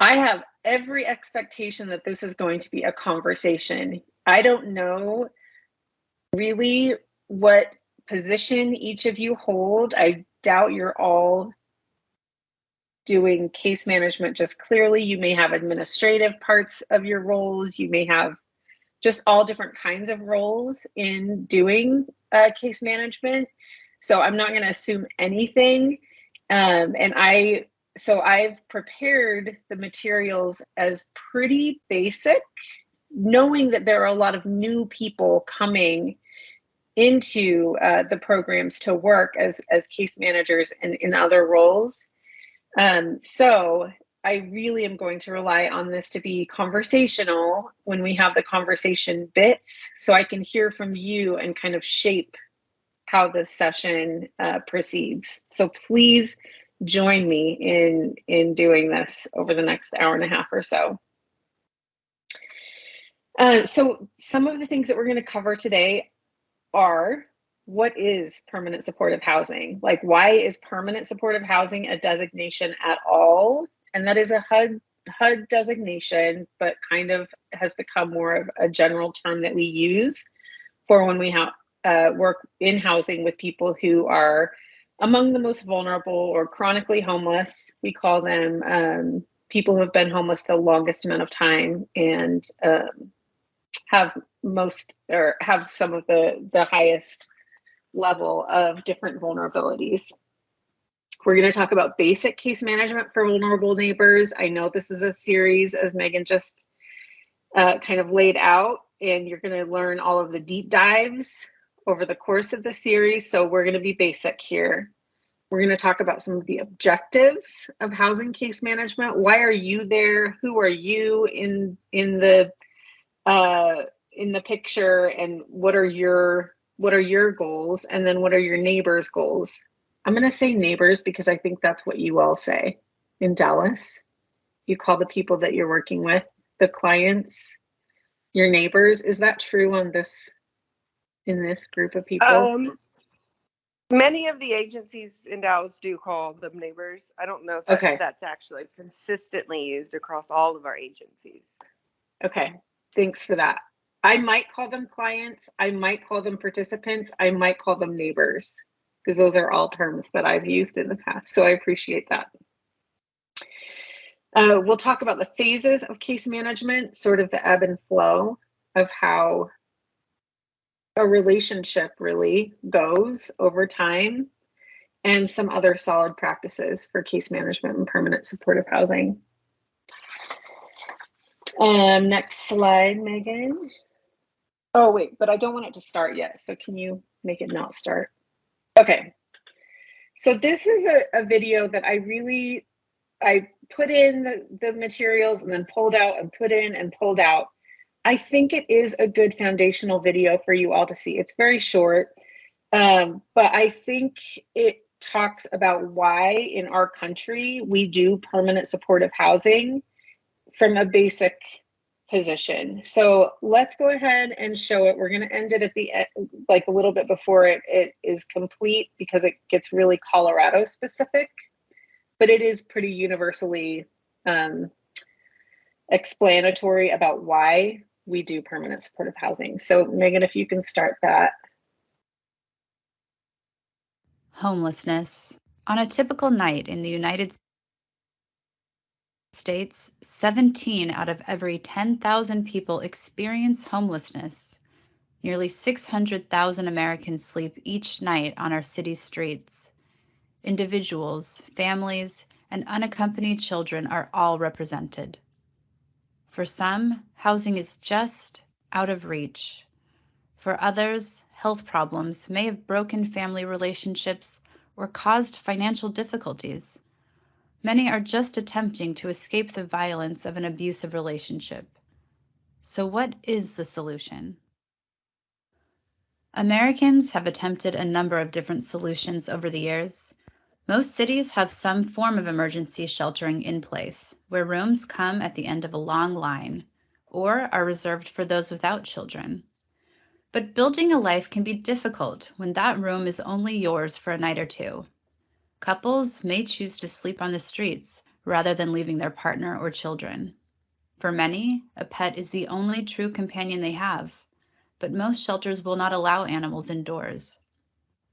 I have every expectation that this is going to be a conversation. I don't know really what position each of you hold. I doubt you're all doing case management just clearly. You may have administrative parts of your roles. You may have just all different kinds of roles in doing case management. So I'm not going to assume anything. So I've prepared the materials as pretty basic, knowing that there are a lot of new people coming into the programs to work as case managers and in other roles. So I really am going to rely on this to be conversational when we have the conversation bits, so I can hear from you and kind of shape how this session proceeds. So please join me in doing this over the next hour and a half or so. So some of the things that we're going to cover today are, what is permanent supportive housing? Like, why is permanent supportive housing a designation at all? And that is a HUD designation, but kind of has become more of a general term that we use for when we work in housing with people who are among the most vulnerable or chronically homeless. We call them people who have been homeless the longest amount of time and have some of the highest level of different vulnerabilities. We're going to talk about basic case management for vulnerable neighbors. I know this is a series, as Megan just kind of laid out, and you're going to learn all of the deep dives over the course of the series. So we're going to be basic here. We're going to talk about some of the objectives of housing case management. Why are you there? Who are you in the picture, and what are your goals, and then what are your neighbors' goals? I'm going to say neighbors because I think that's what you all say in Dallas. You call the people that you're working with, the clients, your neighbors. Is that true in this group of people? Many of the agencies in Dallas do call them neighbors. I don't know if that's actually consistently used across all of our agencies. Okay, thanks for that. I might call them clients. I might call them participants. I might call them neighbors, because those are all terms that I've used in the past. So I appreciate that. We'll talk about the phases of case management, sort of the ebb and flow of how a relationship really goes over time, and some other solid practices for case management and permanent supportive housing. Next slide, Megan. Oh, wait, but I don't want it to start yet. So can you make it not start? Okay. So this is a video that I put in the materials and then pulled out and put in and pulled out. I think it is a good foundational video for you all to see. It's very short, but I think it talks about why in our country we do permanent supportive housing from a basic position. So let's go ahead and show it. We're going to end it at the end, like a little bit before it is complete, because it gets really Colorado specific, but it is pretty universally explanatory about why we do permanent supportive housing. So Megan, if you can start that. Homelessness. On a typical night in the United States, 17 out of every 10,000 people experience homelessness. Nearly 600,000 Americans sleep each night on our city's streets. Individuals, families, and unaccompanied children are all represented. For some, housing is just out of reach. For others, health problems may have broken family relationships or caused financial difficulties. Many are just attempting to escape the violence of an abusive relationship. So what is the solution? Americans have attempted a number of different solutions over the years. Most cities have some form of emergency sheltering in place, where rooms come at the end of a long line, or are reserved for those without children. But building a life can be difficult when that room is only yours for a night or two. Couples may choose to sleep on the streets rather than leaving their partner or children. For many, a pet is the only true companion they have, but most shelters will not allow animals indoors.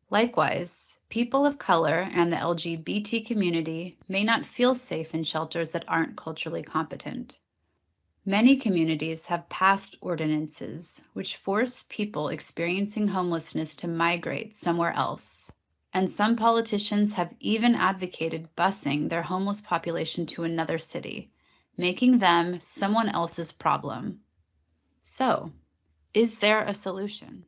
Likewise, people of color and the LGBT community may not feel safe in shelters that aren't culturally competent. Many communities have passed ordinances which force people experiencing homelessness to migrate somewhere else, and some politicians have even advocated busing their homeless population to another city, making them someone else's problem. So, is there a solution?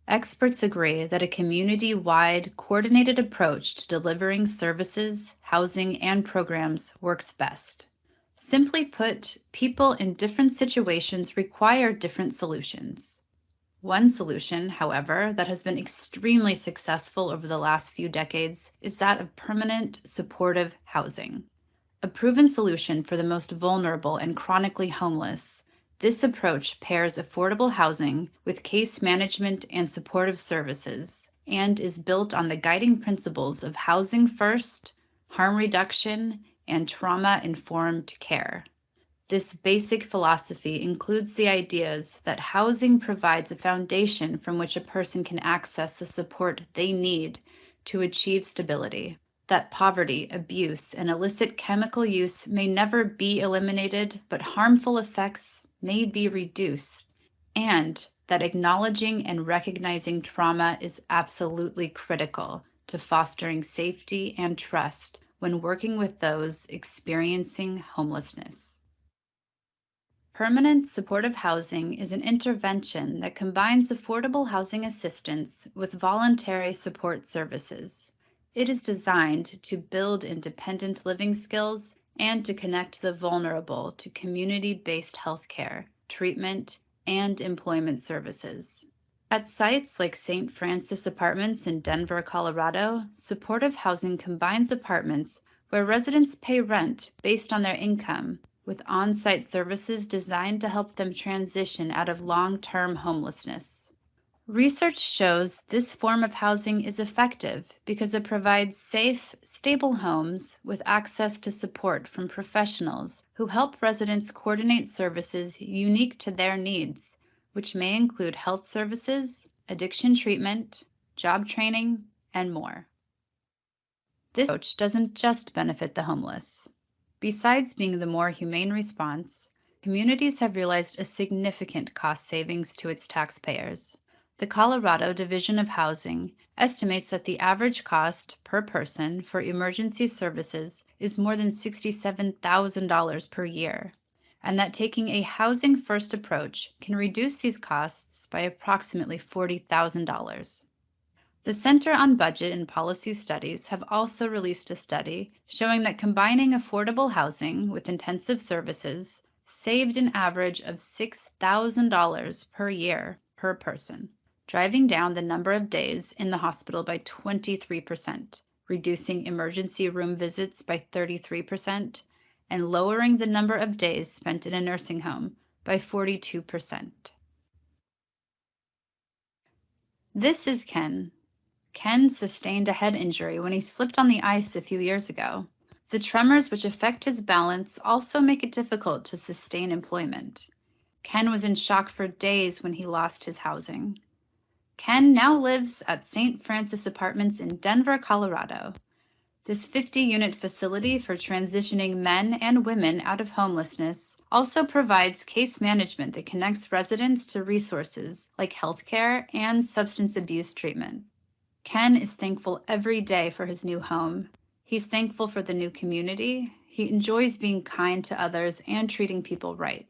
Experts agree that a community-wide, coordinated approach to delivering services, housing, and programs works best. Simply put, people in different situations require different solutions. One solution, however, that has been extremely successful over the last few decades is that of permanent supportive housing. A proven solution for the most vulnerable and chronically homeless, this approach pairs affordable housing with case management and supportive services, and is built on the guiding principles of housing first, harm reduction, and trauma-informed care. This basic philosophy includes the ideas that housing provides a foundation from which a person can access the support they need to achieve stability, that poverty, abuse, and illicit chemical use may never be eliminated, but harmful effects may be reduced, and that acknowledging and recognizing trauma is absolutely critical to fostering safety and trust when working with those experiencing homelessness. Permanent supportive housing is an intervention that combines affordable housing assistance with voluntary support services. It is designed to build independent living skills and to connect the vulnerable to community-based healthcare, treatment, and employment services. At sites like St. Francis Apartments in Denver, Colorado, supportive housing combines apartments where residents pay rent based on their income with on-site services designed to help them transition out of long-term homelessness. Research shows this form of housing is effective because it provides safe, stable homes with access to support from professionals who help residents coordinate services unique to their needs, which may include health services, addiction treatment, job training, and more. This approach doesn't just benefit the homeless. Besides being the more humane response, communities have realized a significant cost savings to its taxpayers. The Colorado Division of Housing estimates that the average cost per person for emergency services is more than $67,000 per year, and that taking a housing-first approach can reduce these costs by approximately $40,000. The Center on Budget and Policy Studies have also released a study showing that combining affordable housing with intensive services saved an average of $6,000 per year per person, driving down the number of days in the hospital by 23%, reducing emergency room visits by 33%, and lowering the number of days spent in a nursing home by 42%. This is Ken. Ken sustained a head injury when he slipped on the ice a few years ago. The tremors which affect his balance also make it difficult to sustain employment. Ken was in shock for days when he lost his housing. Ken now lives at St. Francis Apartments in Denver, Colorado. This 50-unit facility for transitioning men and women out of homelessness also provides case management that connects residents to resources like healthcare and substance abuse treatment. Ken is thankful every day for his new home. He's thankful for the new community. He enjoys being kind to others and treating people right.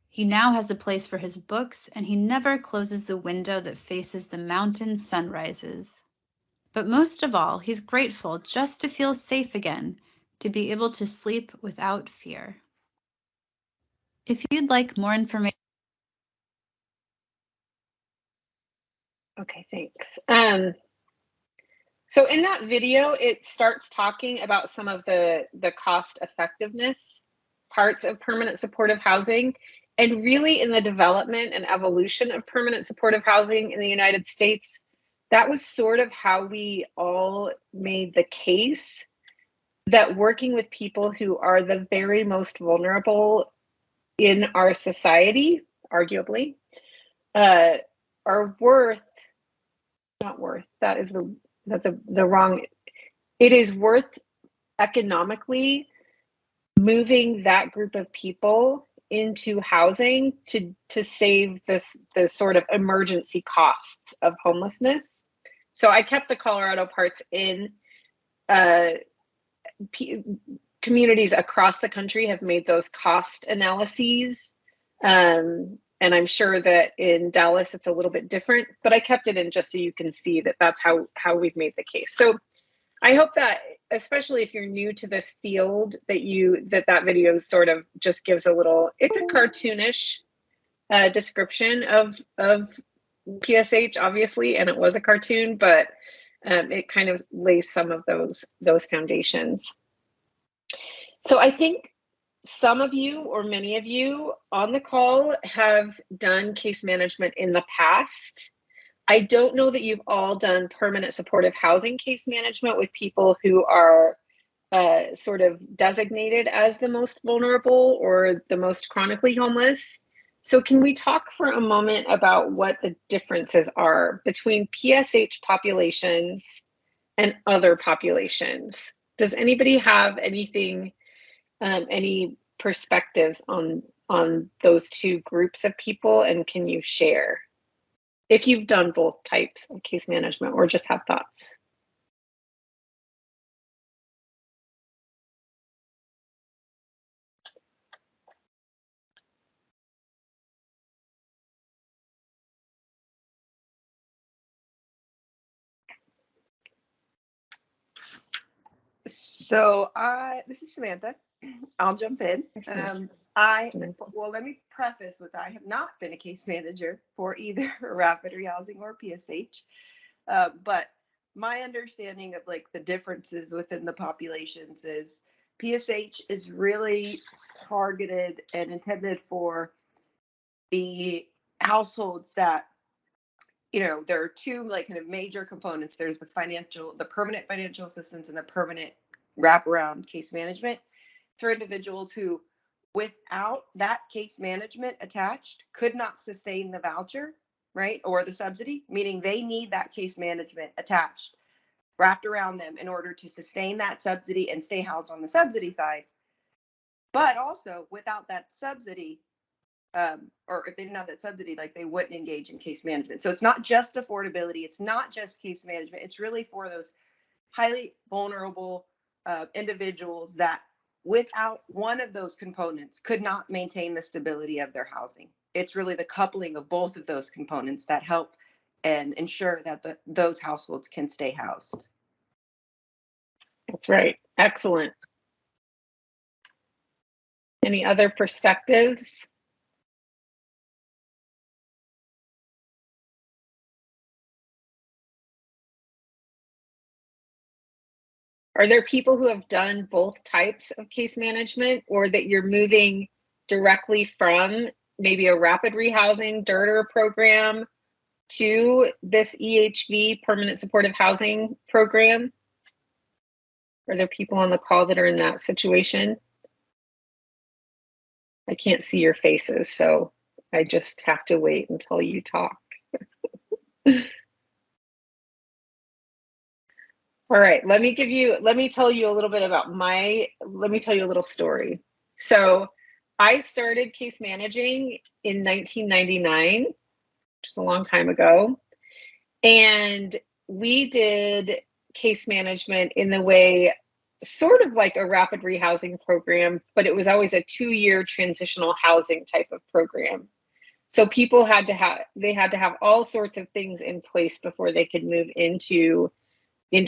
He now has a place for his books, and he never closes the window that faces the mountain sunrises. But most of all, he's grateful just to feel safe again, to be able to sleep without fear. If you'd like more information. Okay, thanks. So in that video, it starts talking about some of the cost effectiveness parts of permanent supportive housing. And really in the development and evolution of permanent supportive housing in the United States, that was sort of how we all made the case that working with people who are the very most vulnerable in our society, arguably, are worth, not worth, that's the wrong, it is worth economically moving that group of people into housing to save the sort of emergency costs of homelessness. So I kept the Colorado parts in. Communities across the country have made those cost analyses. And I'm sure that in Dallas, it's a little bit different, but I kept it in just so you can see that that's how we've made the case. So I hope that, especially if you're new to this field, that video sort of just gives a little, it's a cartoonish description of PSH, obviously, and it was a cartoon, but it kind of lays some of those foundations. So I think some of you or many of you on the call have done case management in the past. I don't know that you've all done permanent supportive housing case management with people who are sort of designated as the most vulnerable or the most chronically homeless. So can we talk for a moment about what the differences are between PSH populations and other populations? Does anybody have anything, any perspectives on those two groups of people, and can you share if you've done both types of case management or just have thoughts? So this is Samantha. I'll jump in. Well, let me preface with I have not been a case manager for either rapid rehousing or PSH, but my understanding of like the differences within the populations is PSH is really targeted and intended for the households that, you know, there are two like kind of major components. There's the permanent financial assistance and the permanent wraparound case management for individuals who, without that case management attached, could not sustain the voucher, right? Or the subsidy, meaning they need that case management attached, wrapped around them in order to sustain that subsidy and stay housed on the subsidy side. But also without that subsidy, or if they didn't have that subsidy, like they wouldn't engage in case management. So it's not just affordability. It's not just case management. It's really for those highly vulnerable individuals that without one of those components could not maintain the stability of their housing. It's really the coupling of both of those components that help and ensure that those households can stay housed. That's right. Excellent. Any other perspectives? Are there people who have done both types of case management, or that you're moving directly from maybe a rapid rehousing DIRTR program to this EHV permanent supportive housing program? Are there people on the call that are in that situation? I can't see your faces, so I just have to wait until you talk. All right, let me tell you a little bit about let me tell you a little story. So I started case managing in 1999, which is a long time ago. And we did case management in the way, sort of like a rapid rehousing program, but it was always a 2-year transitional housing type of program. So people had to have all sorts of things in place before they could move into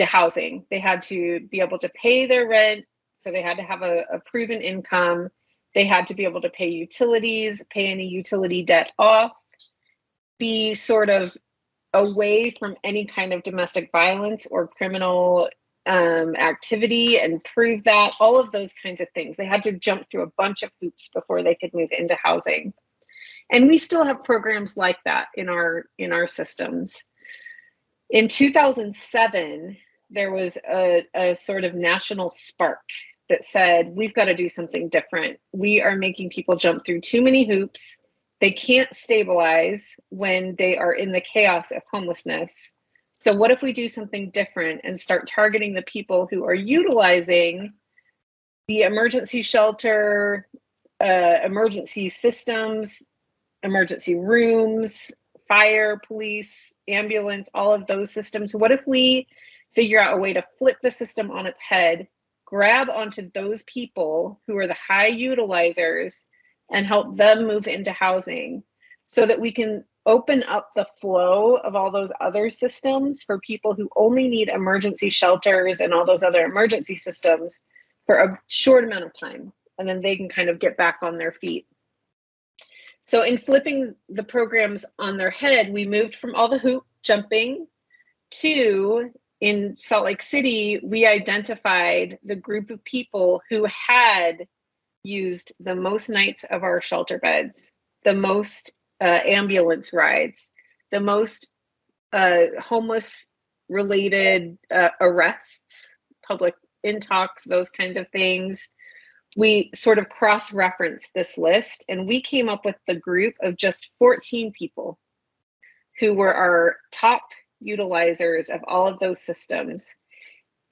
housing. They had to be able to pay their rent. So they had to have a proven income. They had to be able to pay utilities, pay any utility debt off, be sort of away from any kind of domestic violence or criminal activity and prove that, all of those kinds of things. They had to jump through a bunch of hoops before they could move into housing. And we still have programs like that in our systems. In 2007, there was a sort of national spark that said, we've got to do something different. We are making people jump through too many hoops. They can't stabilize when they are in the chaos of homelessness. So what if we do something different and start targeting the people who are utilizing the emergency shelter, emergency systems, emergency rooms, fire, police, ambulance, all of those systems? What if we figure out a way to flip the system on its head, grab onto those people who are the high utilizers and help them move into housing so that we can open up the flow of all those other systems for people who only need emergency shelters and all those other emergency systems for a short amount of time, and then they can kind of get back on their feet. So in flipping the programs on their head, we moved from all the hoop jumping to, in Salt Lake City, we identified the group of people who had used the most nights of our shelter beds, the most ambulance rides, the most homeless related arrests, public intox, those kinds of things. We sort of cross-referenced this list, and we came up with the group of just 14 people who were our top utilizers of all of those systems.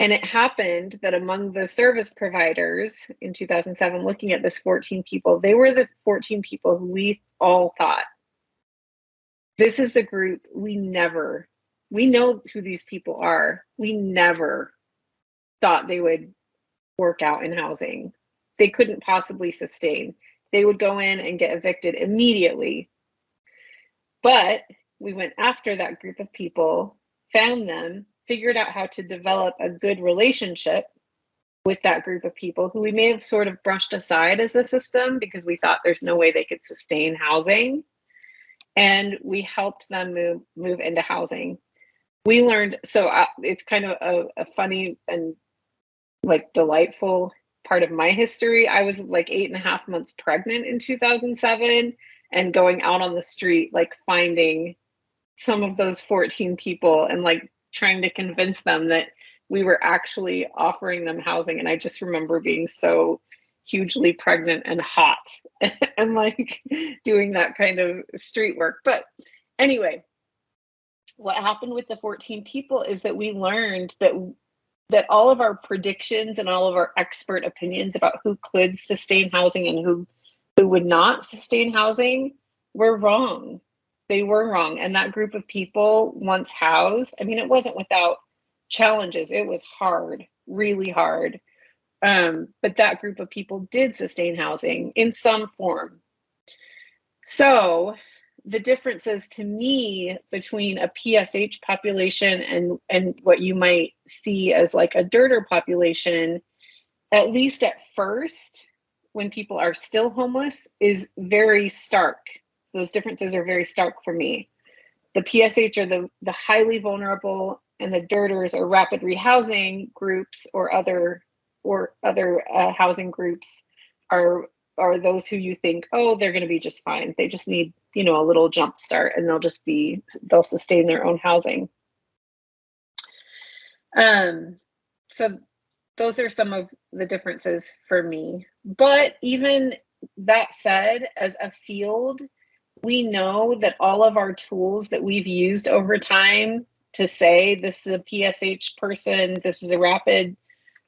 And it happened that among the service providers in 2007, looking at this 14 people, they were the 14 people who we all thought, this is the group we know who these people are. We never thought they would work out in housing. They couldn't possibly sustain. They would go in and get evicted immediately. But we went after that group of people, found them, figured out how to develop a good relationship with that group of people who we may have sort of brushed aside as a system because we thought there's no way they could sustain housing. And we helped them move into housing. We learned, so it's kind of a funny and like delightful part of my history. I was like 8.5 months pregnant in 2007 and going out on the street, like finding some of those 14 people and like trying to convince them that we were actually offering them housing. And I just remember being so hugely pregnant and hot and like doing that kind of street work. But anyway, what happened with the 14 people is that we learned that all of our predictions and all of our expert opinions about who could sustain housing and who would not sustain housing were wrong. They were wrong. And that group of people, once housed, I mean, it wasn't without challenges. It was hard, really hard. But that group of people did sustain housing in some form. So the differences to me between a PSH population and what you might see as like a DIRTer population, at least at first, when people are still homeless, is very stark. Those differences are very stark for me. The PSH are the highly vulnerable, and the DIRTers or rapid rehousing groups or other housing groups are those who you think, oh, they're going to be just fine. They just need, a little jump start and they'll sustain their own housing. So those are some of the differences for me. But even that said, as a field, we know that all of our tools that we've used over time to say this is a PSH person, this is a rapid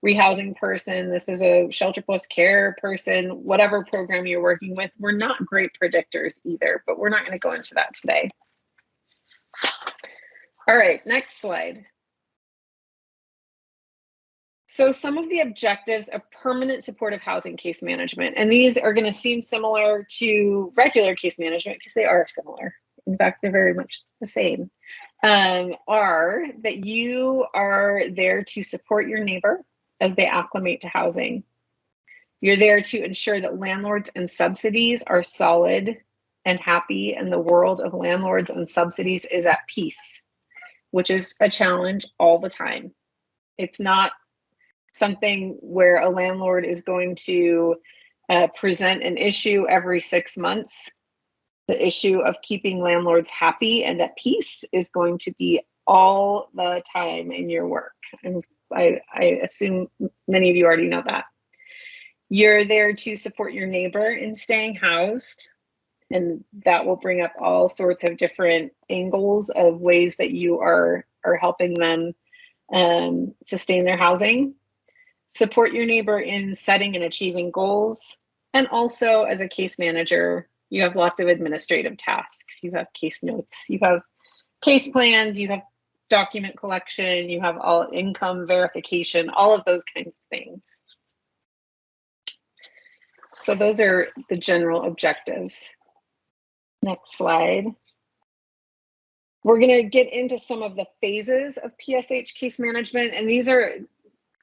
rehousing person, this is a shelter plus care person, whatever program you're working with, we're not great predictors either, but we're not going to go into that today. All right, next slide. So some of the objectives of permanent supportive housing case management, and these are going to seem similar to regular case management because they are similar. In fact, they're very much the same, are that you are there to support your neighbor as they acclimate to housing. You're there to ensure that landlords and subsidies are solid and happy, and the world of landlords and subsidies is at peace, which is a challenge all the time. It's not something where a landlord is going to present an issue every 6 months. The issue of keeping landlords happy and at peace is going to be all the time in your work. And I assume many of you already know that. You're there to support your neighbor in staying housed, and that will bring up all sorts of different angles of ways that you are helping them sustain their housing. Support your neighbor in setting and achieving goals. And also, as a case manager, you have lots of administrative tasks. You have case notes, you have case plans, you have document collection, you have all income verification, all of those kinds of things. So those are the general objectives. Next slide. We're going to get into some of the phases of PSH case management, and these are,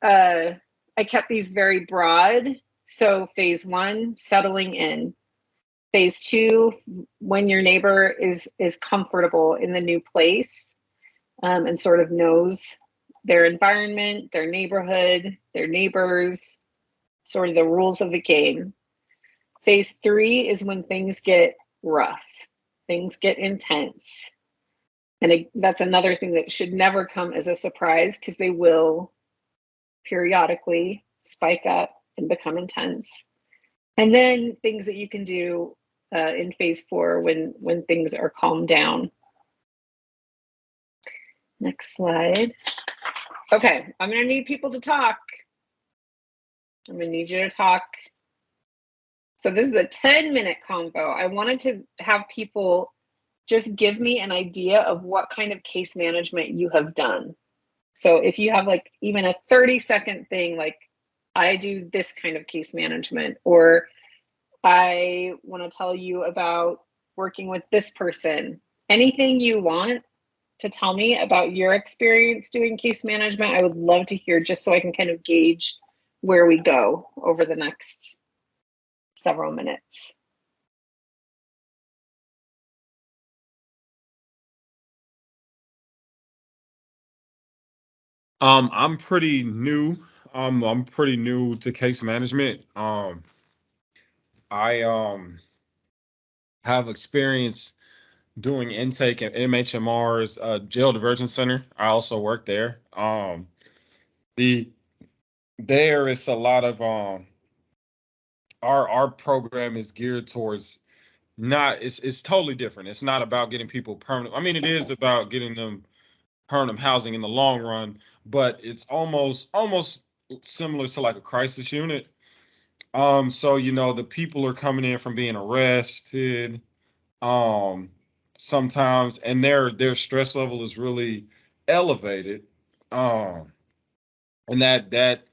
I kept these very broad. So phase 1, settling in. Phase 2, when your neighbor is comfortable in the new place and sort of knows their environment, their neighborhood, their neighbors, sort of the rules of the game. Phase 3 is when things get rough, things get intense. And that's another thing that should never come as a surprise, because they will periodically spike up and become intense. And then things that you can do in phase 4 when things are calmed down. Next slide. Okay, I'm gonna need people to talk. I'm gonna need you to talk. So this is a 10-minute convo. I wanted to have people just give me an idea of what kind of case management you have done. So if you have like even a 30-second thing, like I do this kind of case management, or I want to tell you about working with this person, anything you want to tell me about your experience doing case management, I would love to hear, just so I can kind of gauge where we go over the next several minutes. I'm pretty new. I'm pretty new to case management. I have experience doing intake at MHMR's jail diversion center. I also work there. There is a lot of our program is geared towards, not, it's totally different. It's not about getting people permanent. I mean, it is about getting them permanent housing in the long run, but it's almost similar to like a crisis unit. So the people are coming in from being arrested, sometimes, and their stress level is really elevated. And that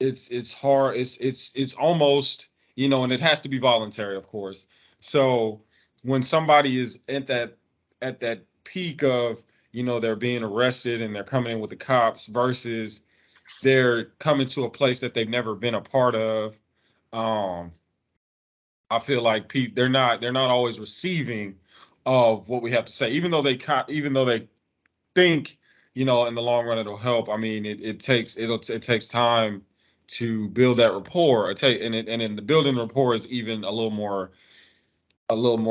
it's hard. It's almost, and it has to be voluntary, of course. So when somebody is at that peak of, they're being arrested and they're coming in with the cops versus they're coming to a place that they've never been a part of, I feel like they're not always receiving of what we have to say, even though they think, in the long run it'll help. I mean, it takes time to build that rapport. And then the building rapport is even a little more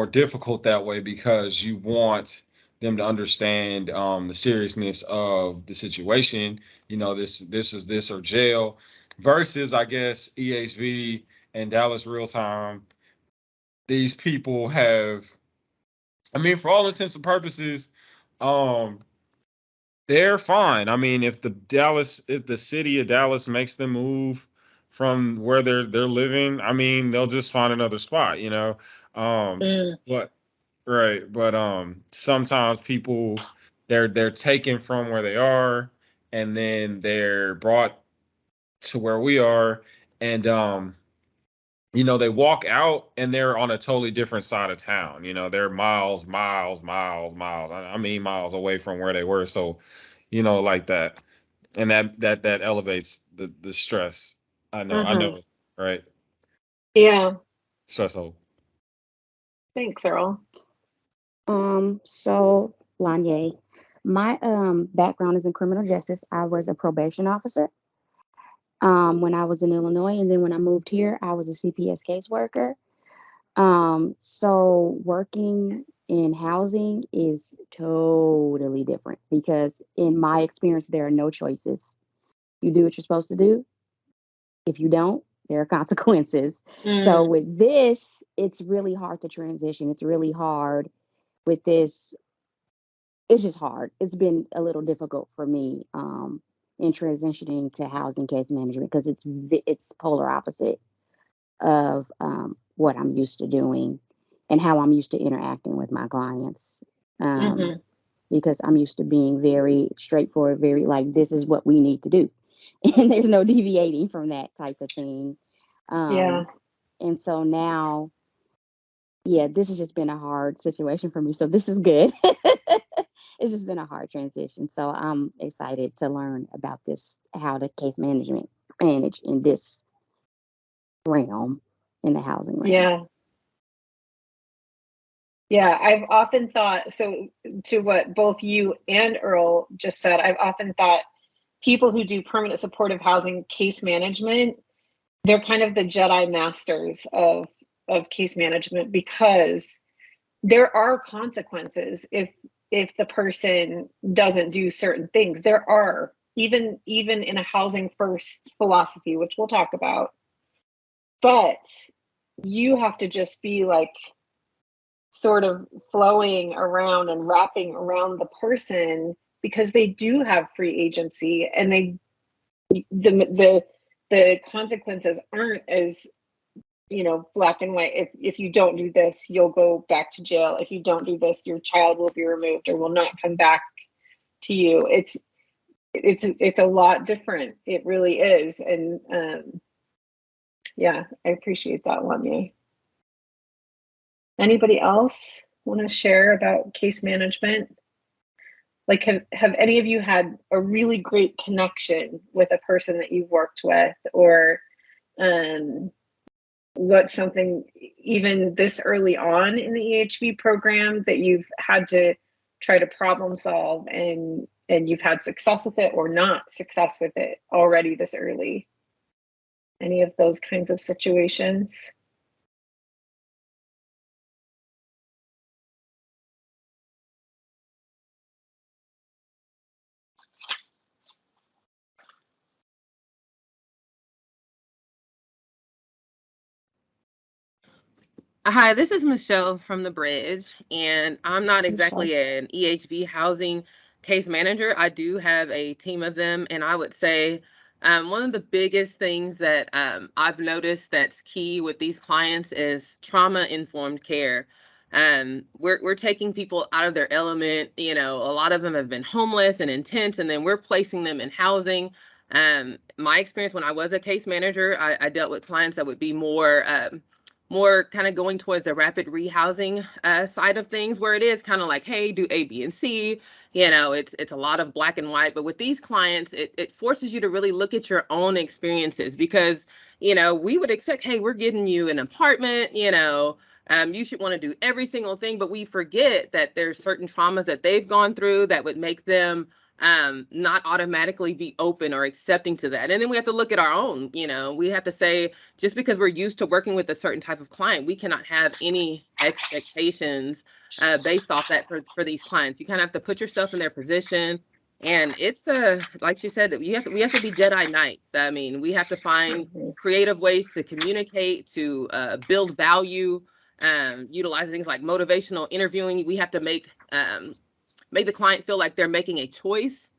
difficult that way, because you want them to understand the seriousness of the situation. This is this or jail, versus, I guess, EHV and Dallas Real Time. These people have, I mean, for all intents and purposes, they're fine. I mean, if the city of Dallas makes them move from where they're living, I mean, they'll just find another spot, But right, but sometimes people, they're taken from where they are, and then they're brought to where we are, and they walk out and they're on a totally different side of town. They're miles, I mean, miles away from where they were. So, like that. And that elevates the stress. I know, right? Yeah. Stressful. Thanks, Earl. So Lanye, my background is in criminal justice. I was a probation officer when I was in Illinois, and then when I moved here, I was a CPS caseworker. So working in housing is totally different because in my experience, there are no choices. You do what you're supposed to do. If you don't, there are consequences. So with this, it's really hard to transition. It's really hard with this. It's just hard. It's been a little difficult for me in transitioning to housing case management because it's polar opposite of what I'm used to doing and how I'm used to interacting with my clients. Because I'm used to being very straightforward, very like, this is what we need to do. And there's no deviating from that type of thing. And so now, yeah, this has just been a hard situation for me. So this is good. It's just been a hard transition. So I'm excited to learn about this, how to case management manage in this realm, in the housing realm. Yeah, I've often thought, so to what both you and Earl just said, I've often thought people who do permanent supportive housing case management, they're kind of the Jedi masters of case management because there are consequences if the person doesn't do certain things. There are, even in a housing first philosophy, which we'll talk about. But you have to just be like sort of flowing around and wrapping around the person because they do have free agency, and the consequences aren't as, black and white. If you don't do this, you'll go back to jail. If you don't do this, your child will be removed or will not come back to you. It's a lot different. It really is. And yeah, I appreciate that one. Yeah. Anybody else want to share about case management? Like, have any of you had a really great connection with a person that you've worked with, or what's something even this early on in the EHB program that you've had to try to problem solve and you've had success with it or not success with it already this early? Any of those kinds of situations? Hi, this is Michelle from the Bridge, and I'm not exactly an EHV housing case manager. I do have a team of them, and I would say one of the biggest things that I've noticed that's key with these clients is trauma-informed care. We're taking people out of their element. A lot of them have been homeless and intense, and then we're placing them in housing. My experience when I was a case manager, I dealt with clients that would be more kind of going towards the rapid rehousing side of things, where it is kind of like, hey, do A, B, and C. It's a lot of black and white. But with these clients, it forces you to really look at your own experiences because, we would expect, hey, we're getting you an apartment, you should want to do every single thing. But we forget that there's certain traumas that they've gone through that would make them not automatically be open or accepting to that. And then we have to look at our own, we have to say, just because we're used to working with a certain type of client, we cannot have any expectations based off that for these clients. You kind of have to put yourself in their position. And it's like she said, we have to be Jedi Knights. I mean, we have to find creative ways to communicate, to build value, utilize things like motivational interviewing. We have to make the client feel like they're making a choice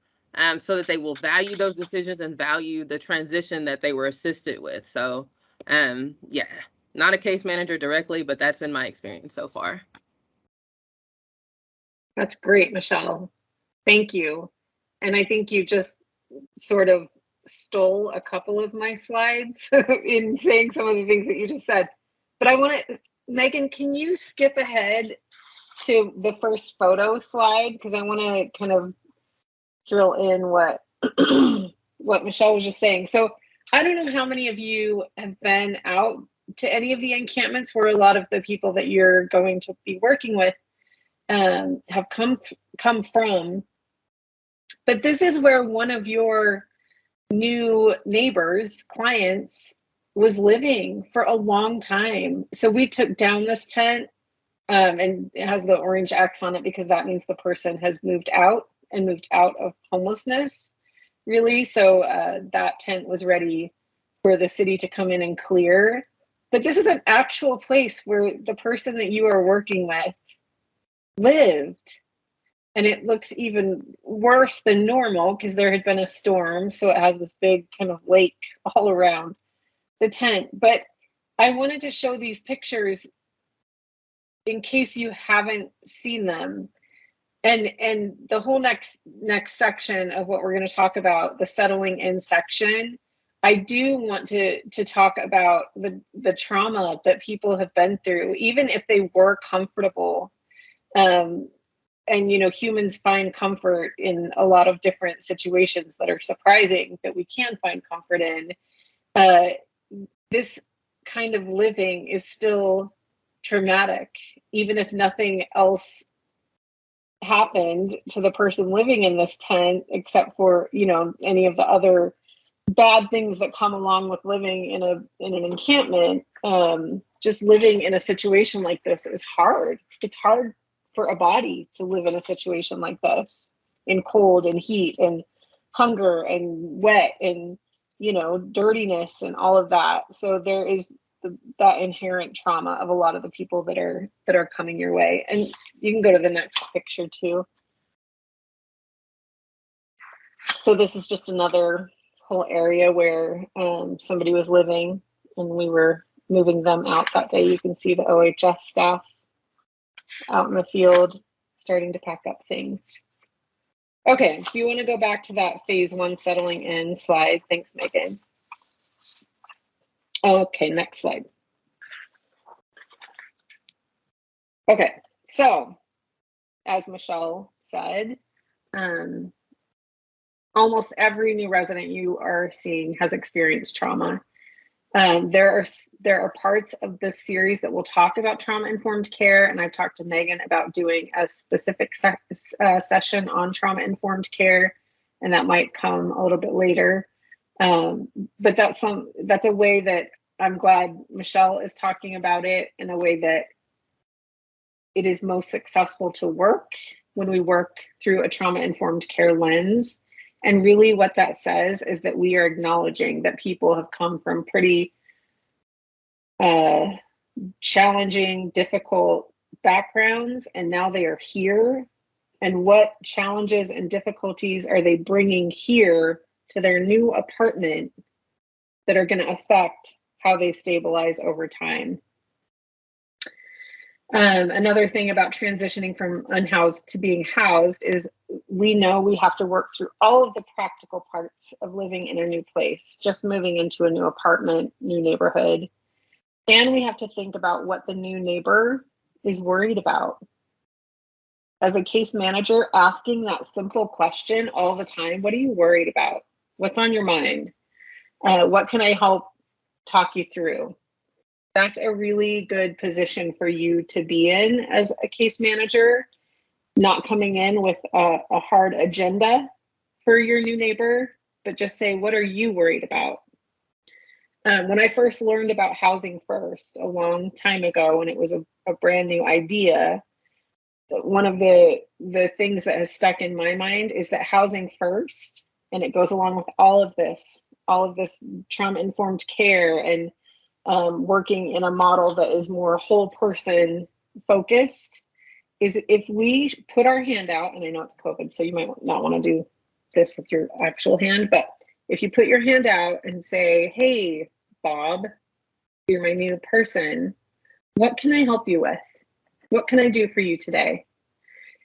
so that they will value those decisions and value the transition that they were assisted with. So, yeah, not a case manager directly, but that's been my experience so far. That's great, Michelle. Thank you. And I think you just sort of stole a couple of my slides in saying some of the things that you just said. But I want to, Megan, can you skip ahead to the first photo slide? Because I want to kind of drill in what what Michelle was just saying. So I don't know how many of you have been out to any of the encampments where a lot of the people that you're going to be working with have come from. But this is where one of your new neighbors, clients, was living for a long time. So we took down this tent, and it has the orange X on it because that means the person has moved out of homelessness, really. So that tent was ready for the city to come in and clear. But this is an actual place where the person that you are working with lived. And it looks even worse than normal because there had been a storm. So it has this big kind of lake all around the tent. But I wanted to show these pictures in case you haven't seen them. And the whole next section of what we're going to talk about, the settling in section, I do want to talk about the trauma that people have been through, even if they were comfortable. And, you know, humans find comfort in a lot of different situations that are surprising that we can find comfort in. This kind of living is still traumatic, even if nothing else happened to the person living in this tent, except for, you know, any of the other bad things that come along with living in an encampment. Just living in a situation like this is hard. It's hard for a body to live in a situation like this, in cold and heat and hunger and wet and, you know, dirtiness and all of that. So there is that inherent trauma of a lot of the people that are coming your way. And you can go to the next picture too. So this is just another whole area where somebody was living, and we were moving them out that day. You can see the OHS staff out in the field starting to pack up things. Okay, if you want to go back to that phase 1 settling in slide. Thanks, Megan. Okay, next slide. Okay, so as Michelle said, almost every new resident you are seeing has experienced trauma. There are parts of this series that will talk about trauma-informed care, and I've talked to Megan about doing a specific session on trauma-informed care, and that might come a little bit later. But that's a way that I'm glad Michelle is talking about it, in a way that it is most successful to work when we work through a trauma-informed care lens. And really what that says is that we are acknowledging that people have come from pretty challenging, difficult backgrounds, and now they are here. And what challenges and difficulties are they bringing here to their new apartment that are going to affect how they stabilize over time? Another thing about transitioning from unhoused to being housed is we know we have to work through all of the practical parts of living in a new place, just moving into a new apartment, new neighborhood. And we have to think about what the new neighbor is worried about. As a case manager, asking that simple question all the time, what are you worried about? What's on your mind? What can I help talk you through? That's a really good position for you to be in as a case manager, not coming in with a hard agenda for your new neighbor, but just say, what are you worried about? When I first learned about Housing First a long time ago, when it was a brand new idea, one of the things that has stuck in my mind is that Housing First, and it goes along with all of this trauma-informed care and working in a model that is more whole person focused, is if we put our hand out, and I know it's COVID, so you might not want to do this with your actual hand, but if you put your hand out and say, hey, Bob, you're my new person, what can I help you with? What can I do for you today?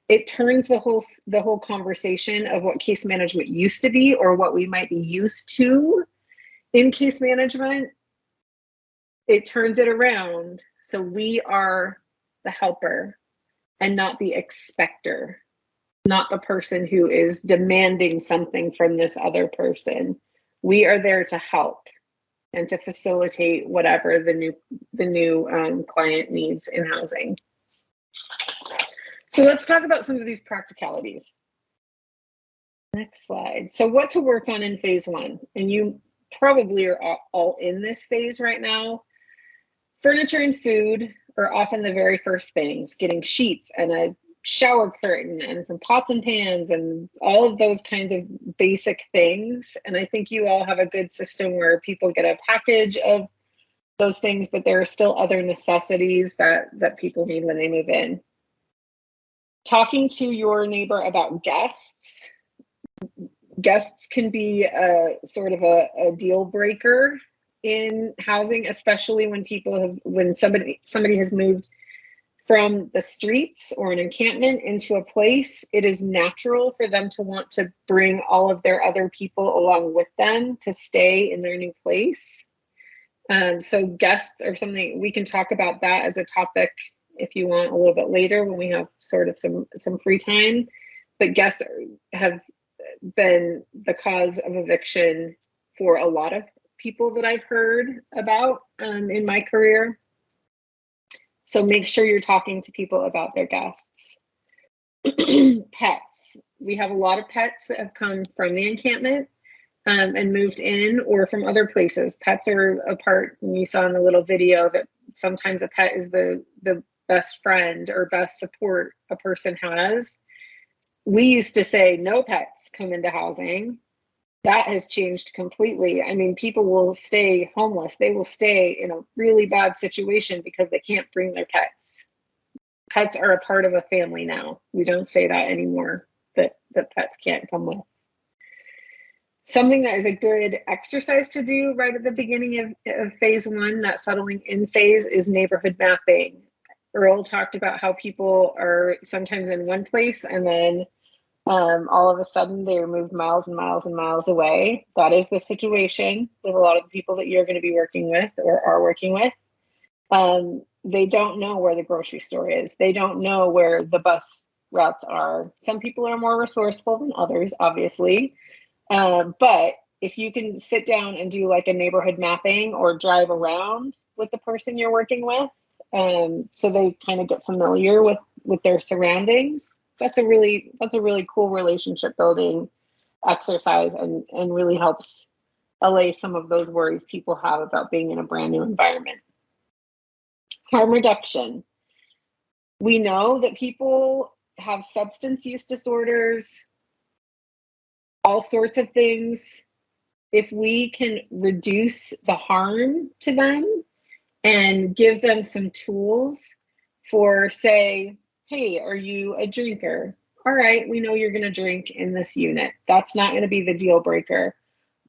It turns the whole conversation of what case management used to be, or what we might be used to in case management. It turns it around, so we are the helper and not the expector, not the person who is demanding something from this other person. We are there to help and to facilitate whatever the new client needs in housing. So let's talk about some of these practicalities. Next slide. So what to work on in phase 1, and you probably are all in this phase right now. Furniture and food are often the very first things, getting sheets and a shower curtain and some pots and pans and all of those kinds of basic things. And I think you all have a good system where people get a package of those things, but there are still other necessities that people need when they move in. Talking to your neighbor about guests. Guests can be a sort of a deal breaker in housing, especially when somebody has moved from the streets or an encampment into a place. It is natural for them to want to bring all of their other people along with them to stay in their new place. So guests are something we can talk about that as a topic if you want a little bit later when we have sort of some free time. But guests have been the cause of eviction for a lot of people that I've heard about in my career. So make sure you're talking to people about their guests. Pets. We have a lot of pets that have come from the encampment and moved in or from other places. Pets are a part, and you saw in the little video that sometimes a pet is the best friend or best support a person has. We used to say no pets come into housing. That has changed completely. I mean, people will stay homeless. They will stay in a really bad situation because they can't bring their pets. Pets are a part of a family now. We don't say that anymore, that pets can't come with. Something that is a good exercise to do right at the beginning of phase one, that settling in phase, is neighborhood mapping. Earl talked about how people are sometimes in one place and then all of a sudden they're moved miles and miles and miles away. That is the situation with a lot of the people that you're going to be working with or are working with. They don't know where the grocery store is. They don't know where the bus routes are. Some people are more resourceful than others, obviously. But if you can sit down and do like a neighborhood mapping or drive around with the person you're working with, so they kind of get familiar with their surroundings, that's a really cool relationship building exercise and really helps allay some of those worries people have about being in a brand new environment. Harm reduction. We know that people have substance use disorders, all sorts of things. If we can reduce the harm to them and give them some tools for, say, hey, are you a drinker? All right, we know you're going to drink in this unit. That's not going to be the deal breaker.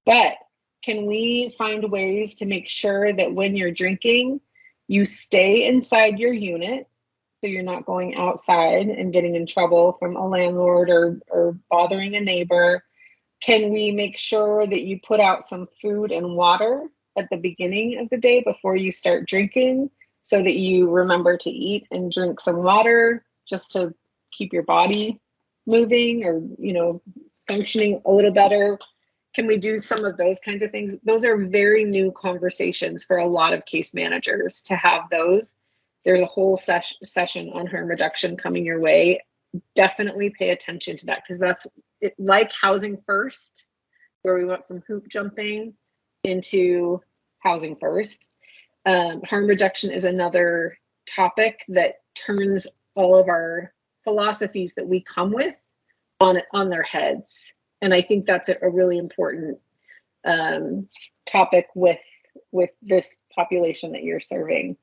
But can we find ways to make sure that when you're drinking, you stay inside your unit so you're not going outside and getting in trouble from a landlord or bothering a neighbor? Can we make sure that you put out some food and water at the beginning of the day before you start drinking so that you remember to eat and drink some water just to keep your body moving or, functioning a little better? Can we do some of those kinds of things? Those are very new conversations for a lot of case managers to have those. There's a whole session on harm reduction coming your way. Definitely pay attention to that because that's it, like housing first, where we went from hoop jumping into housing first. Harm reduction is another topic that turns all of our philosophies that we come with on their heads. And I think that's a really important topic with this population that you're serving.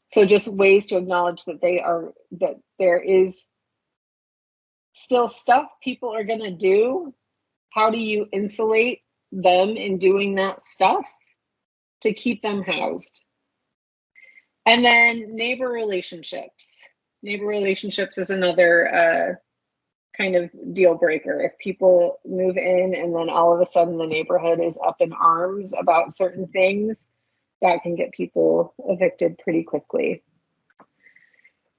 So just ways to acknowledge that there is still stuff people are going to do. How do you insulate them in doing that stuff to keep them housed? And then neighbor relationships. Neighbor relationships is another kind of deal breaker. If people move in and then all of a sudden the neighborhood is up in arms about certain things, that can get people evicted pretty quickly.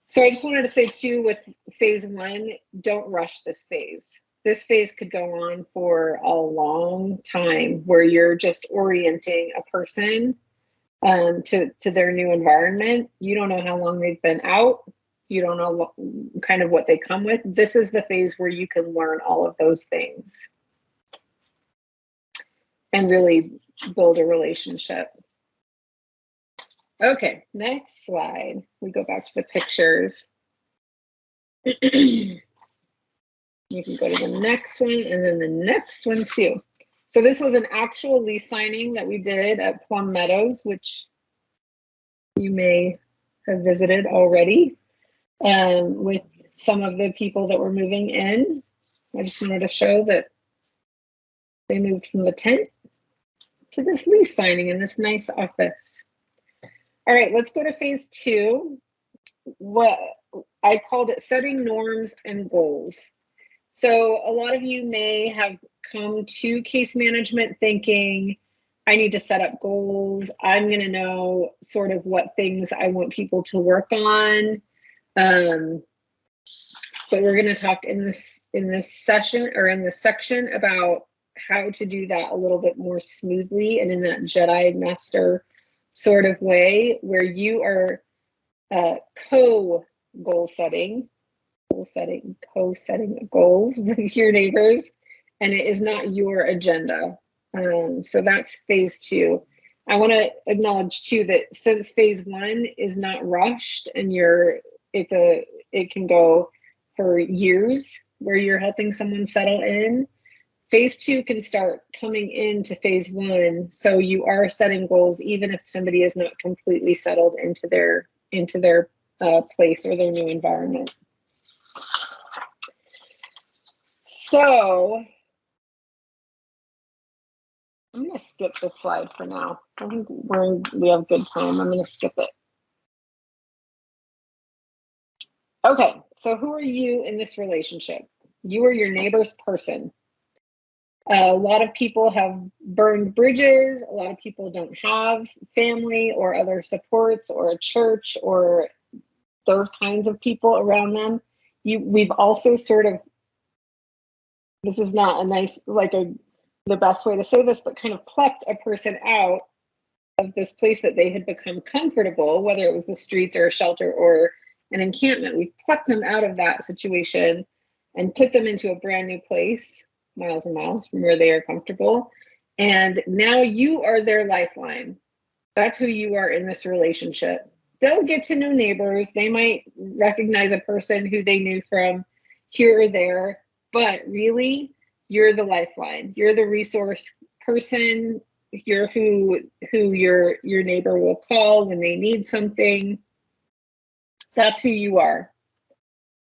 So I just wanted to say too, with phase one, don't rush this phase. This phase could go on for a long time where you're just orienting a person to their new environment. You don't know how long they've been out. You don't know what they come with. This is the phase where you can learn all of those things. and really build a relationship. Okay, next slide. We go back to the pictures. You can go to the next one and then the next one too. So this was an actual lease signing that we did at Plum Meadows, which you may have visited already, with some of the people that were moving in. I just wanted to show that they moved from the tent to this lease signing in this nice office. All right, let's go to phase 2. What I called it setting norms and goals. So a lot of you may have come to case management thinking, I need to set up goals. I'm going to know sort of what things I want people to work on. But we're going to talk in this session or in this section about how to do that a little bit more smoothly and in that Jedi Master sort of way, where you are co-setting goals with your neighbors, and it is not your agenda. So that's phase 2. I want to acknowledge too that since phase 1 is not rushed and it can go for years where you're helping someone settle in, phase 2 can start coming into phase 1. So you are setting goals even if somebody is not completely settled into their place or their new environment. So I'm going to skip this slide for now. I think we have good time. I'm going to skip it. Okay, so who are you in this relationship? You are your neighbor's person. A lot of people have burned bridges. A lot of people don't have family or other supports or a church or those kinds of people around them. We've also sort of, this is not a nice, the best way to say this, but kind of plucked a person out of this place that they had become comfortable, whether it was the streets or a shelter or an encampment. We plucked them out of that situation and put them into a brand new place, miles and miles from where they are comfortable. And now you are their lifeline. That's who you are in this relationship. They'll get to know neighbors. They might recognize a person who they knew from here or there, but really, you're the lifeline. You're the resource person. You're who your neighbor will call when they need something. That's who you are.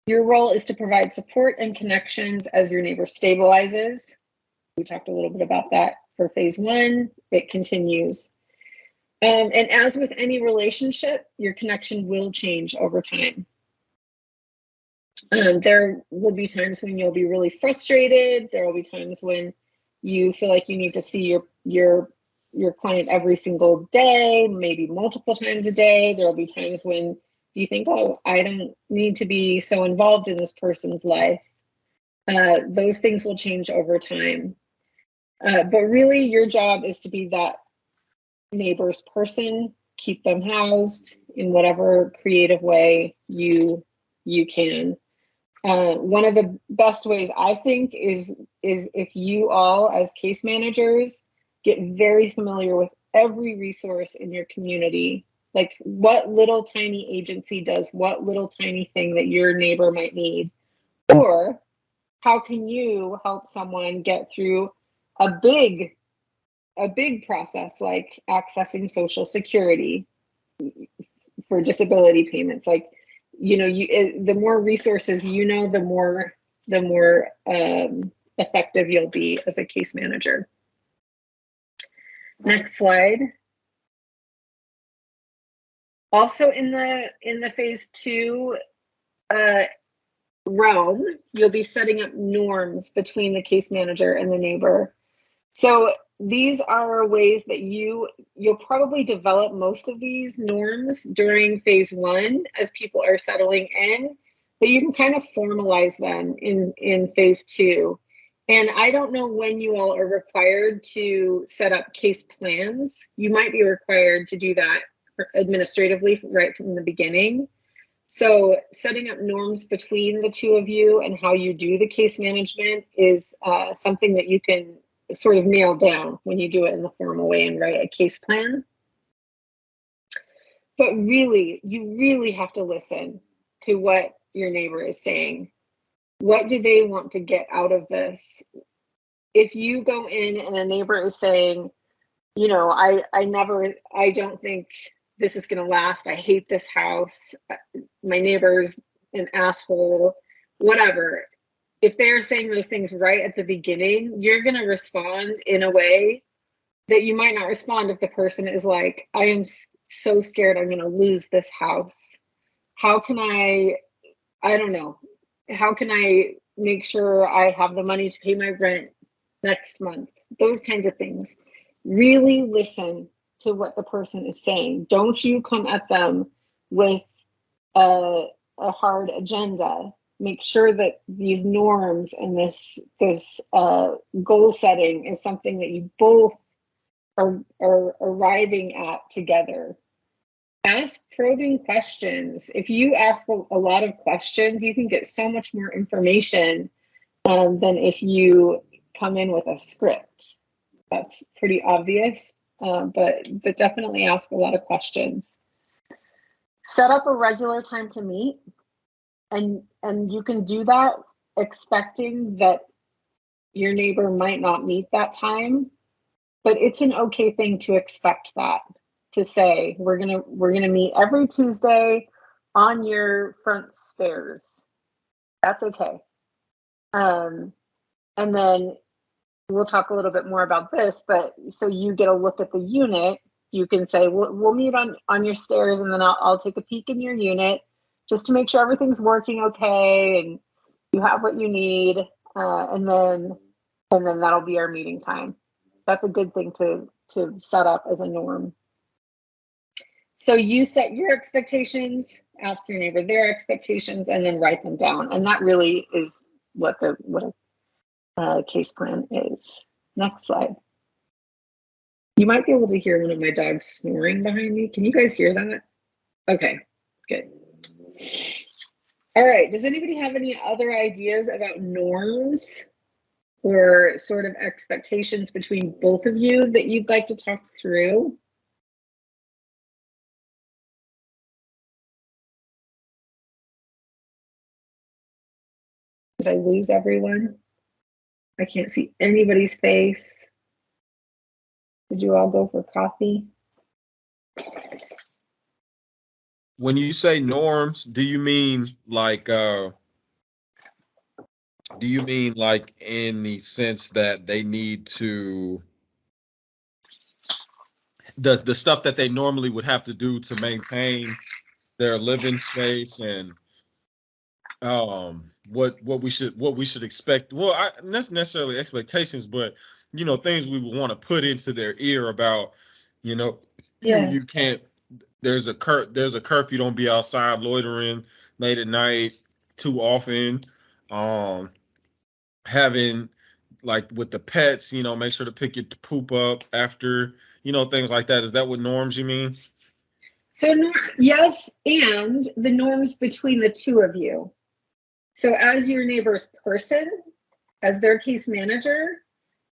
Your role is to provide support and connections as your neighbor stabilizes. We talked a little bit about that for phase 1. It continues. And as with any relationship, your connection will change over time. There will be times when you'll be really frustrated. There will be times when you feel like you need to see your client every single day, maybe multiple times a day. There will be times when you think, oh, I don't need to be so involved in this person's life. Those things will change over time. But really, your job is to be that neighbor's person, keep them housed in whatever creative way you can. One of the best ways, I think, is if you all as case managers get very familiar with every resource in your community, like what little tiny agency does what little tiny thing that your neighbor might need, or how can you help someone get through a big process like accessing Social Security for disability payments. Like, the more resources the more effective you'll be as a case manager. Next slide. Also in the phase 2 realm, you'll be setting up norms between the case manager and the neighbor. So these are ways that you'll probably develop most of these norms during phase 1 as people are settling in, but you can kind of formalize them in phase 2. And I don't know when you all are required to set up case plans. You might be required to do that administratively right from the beginning. So setting up norms between the two of you and how you do the case management is something that you can sort of nailed down when you do it in the formal way and write a case plan. But really, you really have to listen to what your neighbor is saying. What do they want to get out of this? If you go in and a neighbor is saying, you know, I don't think this is going to last. I hate this house. My neighbor's an asshole, whatever. If they're saying those things right at the beginning, you're going to respond in a way that you might not respond if the person is like, I am so scared I'm going to lose this house. How can I don't know, how can I make sure I have the money to pay my rent next month? Those kinds of things. Really listen to what the person is saying. Don't you come at them with a hard agenda. Make sure that these norms and this goal setting is something that you both are arriving at together. Ask probing questions. If you ask a lot of questions, you can get so much more information than if you come in with a script. That's pretty obvious, but definitely ask a lot of questions. Set up a regular time to meet, and you can do that expecting that your neighbor might not meet that time, but it's an okay thing to expect that. To say we're gonna meet every Tuesday on your front stairs. That's okay. And then we'll talk a little bit more about this, but so you get a look at the unit, you can say we'll meet on your stairs, and then I'll take a peek in your unit just to make sure everything's working okay and you have what you need, and then that'll be our meeting time. That's a good thing to set up as a norm. So you set your expectations, ask your neighbor their expectations, and then write them down. And that really is what a case plan is. Next slide. You might be able to hear one of my dogs snoring behind me. Can you guys hear that? Okay, good. All right, does anybody have any other ideas about norms or sort of expectations between both of you that you'd like to talk through? Did I lose everyone? I can't see anybody's face. Did you all go for coffee? When you say norms, do you mean like in the sense that they need to the stuff that they normally would have to do to maintain their living space, and what we should expect? Well, not necessarily expectations, but you know, things we would want to put into their ear about, you know, you can't. There's a curfew. Don't be outside loitering late at night too often. Having, like with the pets, you know, make sure to pick your poop up after, you know, things like that. Is that what norms you mean? So yes, and the norms between the two of you. So as your neighbor's person, as their case manager,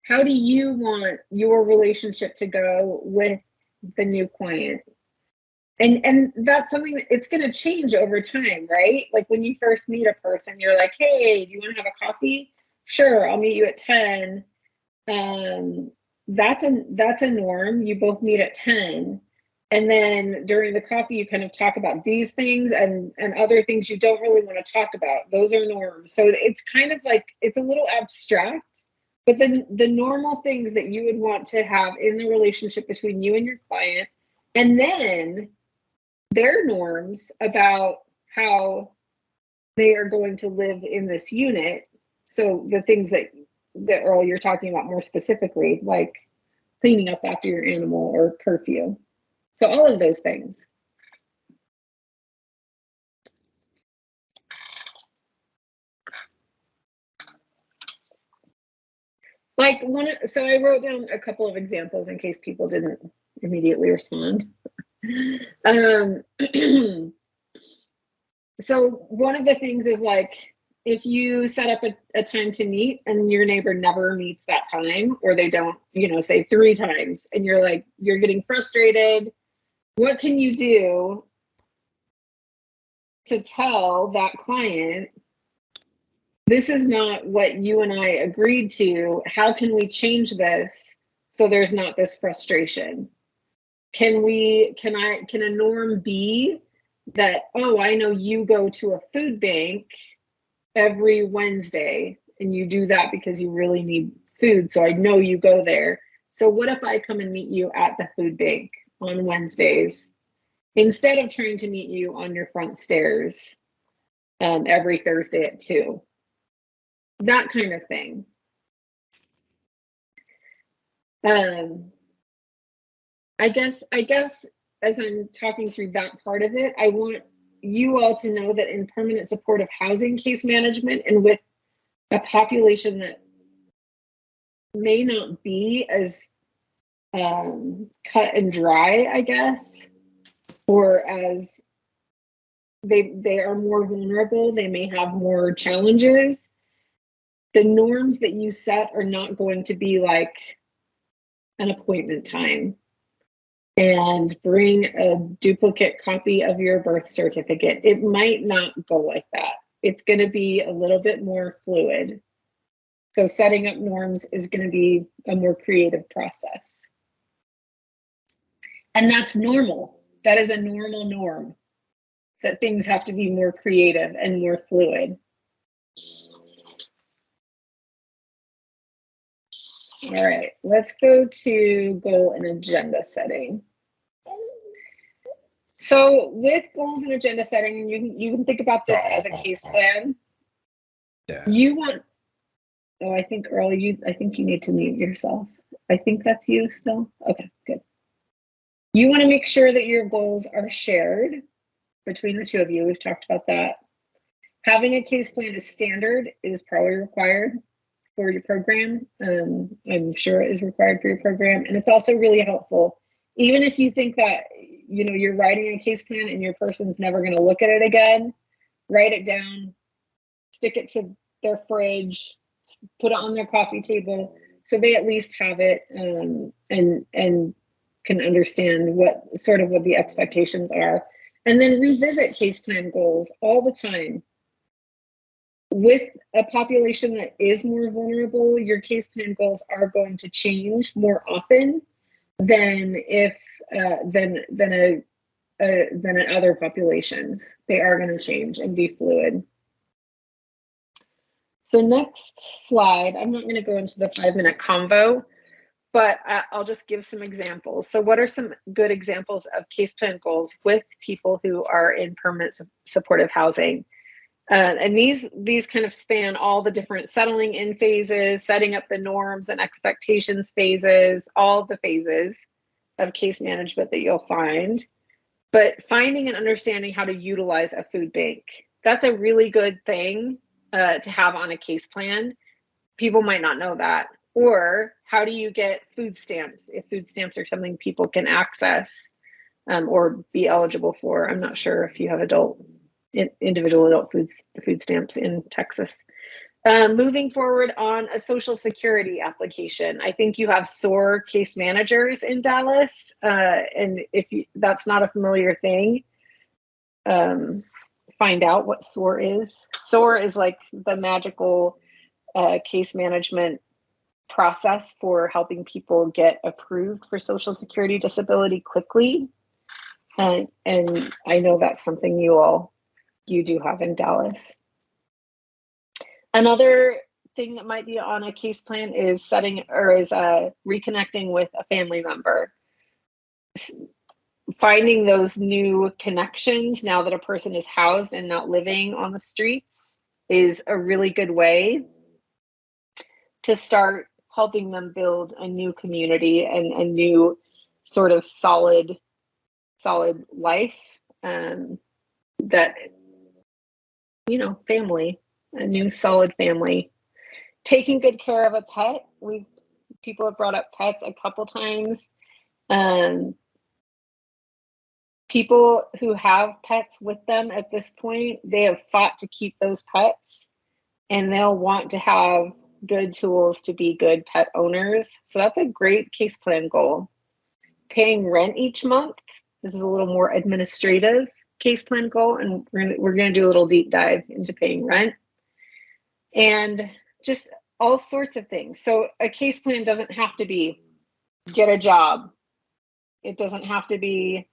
how do you want your relationship to go with the new client? And that's something that it's going to change over time, right? Like when you first meet a person, you're like, hey, do you want to have a coffee? Sure, I'll meet you at 10. That's a norm. You both meet at 10. And then during the coffee, you kind of talk about these things and other things you don't really want to talk about. Those are norms. So it's kind of like, it's a little abstract, but then the normal things that you would want to have in the relationship between you and your client, and then their norms about how they are going to live in this unit. So the things that Earl, you're talking about more specifically, like cleaning up after your animal or curfew. So all of those things. Like so I wrote down a couple of examples in case people didn't immediately respond. So one of the things is like, if you set up a time to meet and your neighbor never meets that time, or they don't, say 3 times, and you're getting frustrated, what can you do to tell that client, this is not what you and I agreed to. How can we change this so there's not this frustration? Can a norm be that, oh, I know you go to a food bank every Wednesday and you do that because you really need food, so I know you go there. So what if I come and meet you at the food bank on Wednesdays instead of trying to meet you on your front stairs every Thursday at 2? That kind of thing. I guess as I'm talking through that part of it, I want you all to know that in permanent supportive housing case management, and with a population that may not be as cut and dry, I guess, or as they are more vulnerable, they may have more challenges. The norms that you set are not going to be like an appointment time and bring a duplicate copy of your birth certificate. It might not go like that. It's going to be a little bit more fluid. So setting up norms is going to be a more creative process. And that's normal. That is a normal norm, that things have to be more creative and more fluid. All right, let's go to goal and agenda setting. So with goals and agenda setting, you can think about this as a case plan. Yeah. You want, oh, I think Earl, I think you need to mute yourself. I think that's you still. Okay, good. You want to make sure that your goals are shared between the 2 of you. We've talked about that. Having a case plan as standard is probably required for your program. I'm sure it is required for your program. And it's also really helpful. Even if you think that, you're writing a case plan and your person's never going to look at it again, write it down, stick it to their fridge, put it on their coffee table, so they at least have it and can understand what the expectations are. And then revisit case plan goals all the time. With a population that is more vulnerable, your case plan goals are going to change more often than in other populations. They are going to change and be fluid. So next slide, I'm not going to go into the 5-minute convo, but I'll just give some examples. So what are some good examples of case plan goals with people who are in permanent supportive housing? And these kind of span all the different settling in phases, setting up the norms and expectations phases, all the phases of case management that you'll find. But finding and understanding how to utilize a food bank, that's a really good thing to have on a case plan. People might not know that. Or how do you get food stamps, if food stamps are something people can access or be eligible for? I'm not sure if you have individual adult food stamps in Texas. Moving forward on a Social Security application, I think you have SOAR case managers in Dallas, and if that's not a familiar thing, find out what SOAR is. SOAR is like the magical case management process for helping people get approved for Social Security disability quickly, and I know that's something you do have in Dallas. Another thing that might be on a case plan is reconnecting with a family member. Finding those new connections now that a person is housed and not living on the streets is a really good way to start helping them build a new community and a new sort of solid life, that, family, a new solid family. Taking good care of a pet. People have brought up pets a couple times. People who have pets with them at this point, they have fought to keep those pets. and they'll want to have good tools to be good pet owners. So that's a great case plan goal. Paying rent each month. This is a little more administrative case plan goal, and we're going to do a little deep dive into paying rent and just all sorts of things. So a case plan doesn't have to be get a job. It doesn't have to be,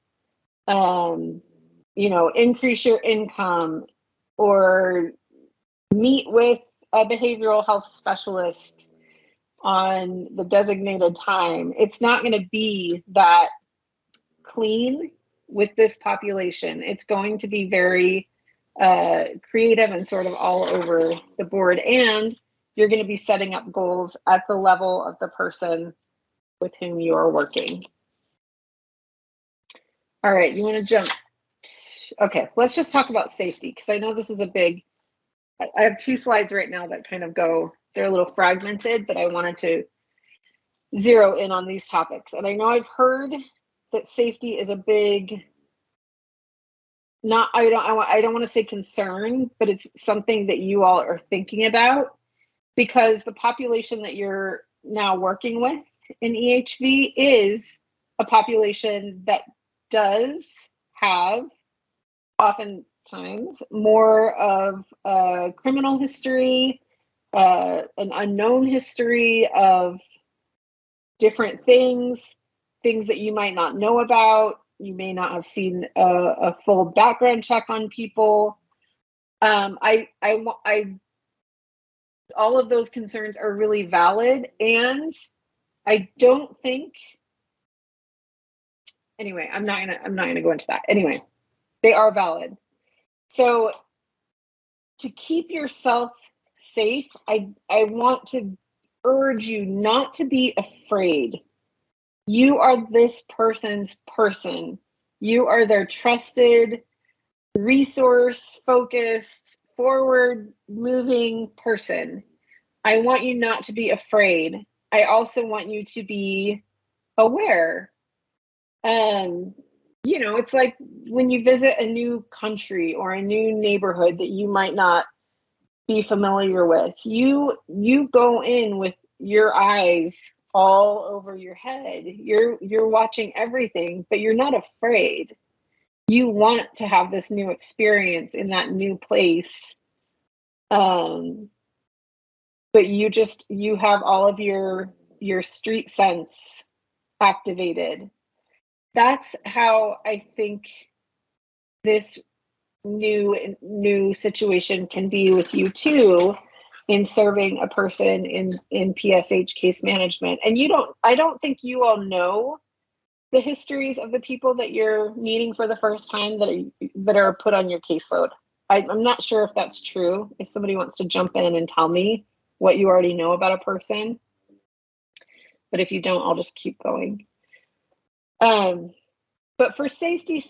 increase your income or meet with a behavioral health specialist on the designated time. It's not going to be that clean with this population. It's going to be very creative and sort of all over the board. And you're going to be setting up goals at the level of the person with whom you are working. All right, you want to jump? Okay, let's just talk about safety, because I know this is a big, I have 2 slides right now that kind of go, they're a little fragmented, but I wanted to zero in on these topics. And I know I've heard that safety is a big, I don't want to say concern, but it's something that you all are thinking about, because the population that you're now working with in EHV is a population that does have oftentimes more of a criminal history, an unknown history of different things that you might not know about. You may not have seen a full background check on people. All of those concerns are really valid, and I don't think. Anyway, I'm not gonna go into that. Anyway, they are valid. So to keep yourself safe, I want to urge you not to be afraid. You are this person's person. You are their trusted, resource-focused, forward-moving person. I want you not to be afraid. I also want you to be aware. It's like when you visit a new country or a new neighborhood that you might not be familiar with, you go in with your eyes all over your head. You're watching everything, but you're not afraid. You want to have this new experience in that new place. But you have all of your street sense activated. That's how I think this new situation can be with you too, in serving a person in PSH case management. And I don't think you all know the histories of the people that you're meeting for the first time that are put on your caseload. I'm not sure if that's true. If somebody wants to jump in and tell me what you already know about a person, but if you don't, I'll just keep going. But for safety,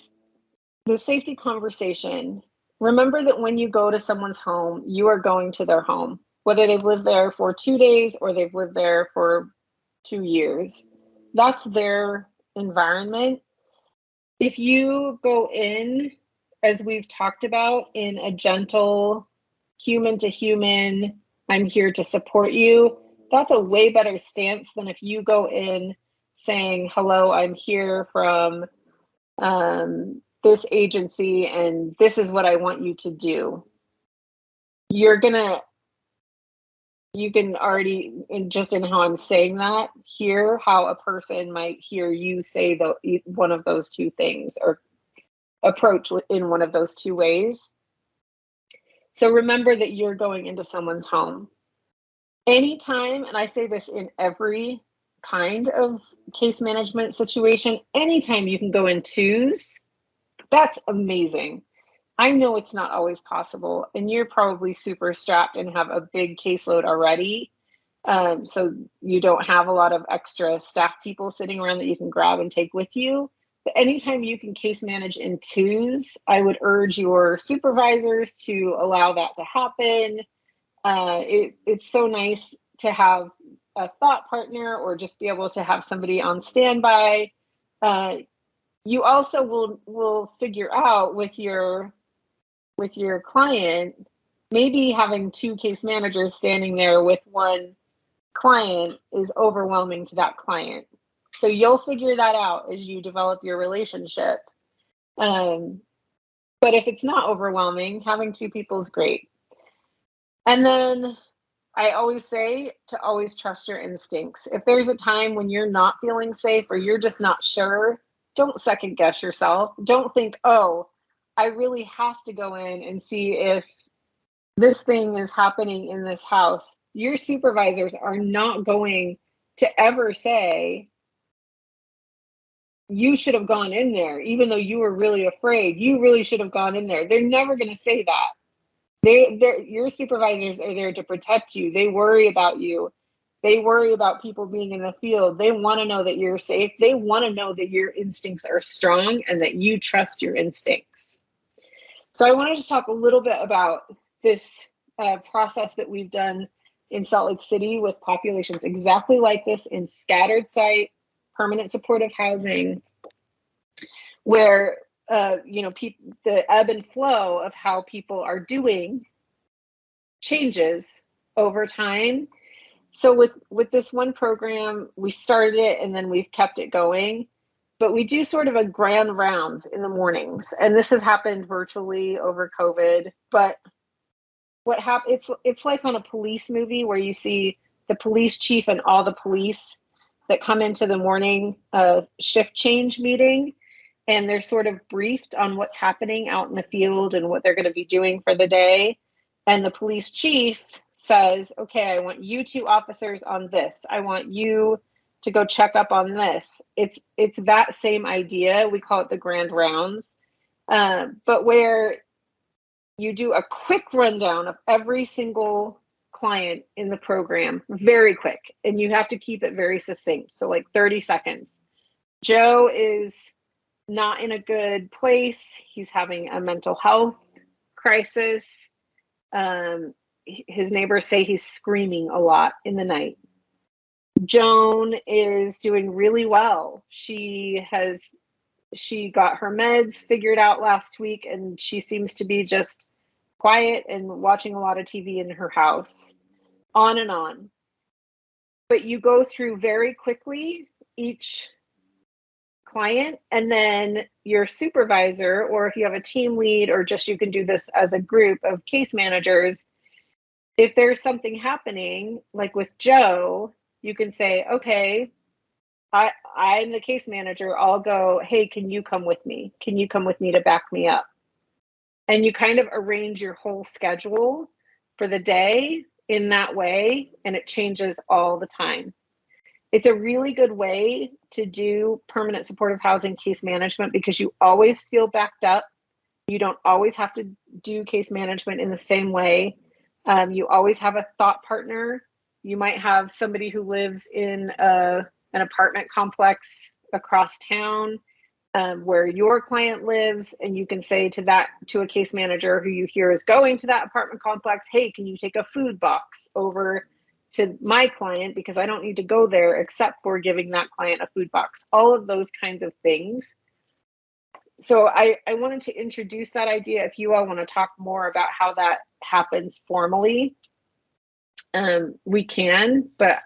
the safety conversation, remember that when you go to someone's home, you are going to their home, whether they've lived there for 2 days or they've lived there for 2 years. That's their environment. If you go in, as we've talked about, in a gentle, human to human, I'm here to support you, that's a way better stance than if you go in saying, hello, I'm here from this agency and this is what I want you to do. You can already, just in how I'm saying that, hear how a person might hear you say one of those 2 things, or approach in one of those 2 ways. So remember that you're going into someone's home. Anytime, and I say this in every kind of case management situation, anytime you can go in 2s, that's amazing. I know it's not always possible, and you're probably super strapped and have a big caseload already. So you don't have a lot of extra staff people sitting around that you can grab and take with you. But anytime you can case manage in 2s, I would urge your supervisors to allow that to happen. It's so nice to have a thought partner, or just be able to have somebody on standby. You also will figure out with your client maybe having 2 case managers standing there with 1 client is overwhelming to that client. So you'll figure that out as you develop your relationship. But if it's not overwhelming, having 2 people is great. And then I always say to always trust your instincts. If there's a time when you're not feeling safe or you're just not sure, don't second guess yourself. Don't think, oh, I really have to go in and see if this thing is happening in this house. Your supervisors are not going to ever say, you should have gone in there, even though you were really afraid. You really should have gone in there. They're never going to say that. Your supervisors are there to protect you. They worry about you. They worry about people being in the field. They want to know that you're safe. They want to know that your instincts are strong and that you trust your instincts. So I wanted to talk a little bit about this process that we've done in Salt Lake City with populations exactly like this in scattered site, permanent supportive housing, where the ebb and flow of how people are doing changes over time. So with this one program, we started it and then we've kept it going, but we do sort of a grand rounds in the mornings. And this has happened virtually over COVID, but what happens, it's like on a police movie where you see the police chief and all the police that come into the morning shift change meeting, and they're sort of briefed on what's happening out in the field and what they're going to be doing for the day. And the police chief says, okay, I want you 2 officers on this. I want you to go check up on this. It's that same idea. We call it the grand rounds, but where you do a quick rundown of every single client in the program, very quick, and you have to keep it very succinct. So like 30 seconds. Joe is not in a good place. He's having a mental health crisis. His neighbors say he's screaming a lot in the night. Joan is doing really well. She got her meds figured out last week, and she seems to be just quiet and watching a lot of TV in her house, on and on. But you go through very quickly each client, and then your supervisor, or if you have a team lead, or just you can do this as a group of case managers, if there's something happening, like with Joe, you can say, okay, I'm the case manager. I'll go, hey, can you come with me? Can you come with me to back me up? And you kind of arrange your whole schedule for the day in that way, and it changes all the time. It's a really good way to do permanent supportive housing case management because you always feel backed up. You don't always have to do case management in the same way. You always have a thought partner. You might have somebody who lives in an apartment complex across town where your client lives, and you can say to a case manager who you hear is going to that apartment complex, hey, can you take a food box over to my client because I don't need to go there except for giving that client a food box. All of those kinds of things. So I wanted to introduce that idea. If you all want to talk more about how that happens formally, we can. But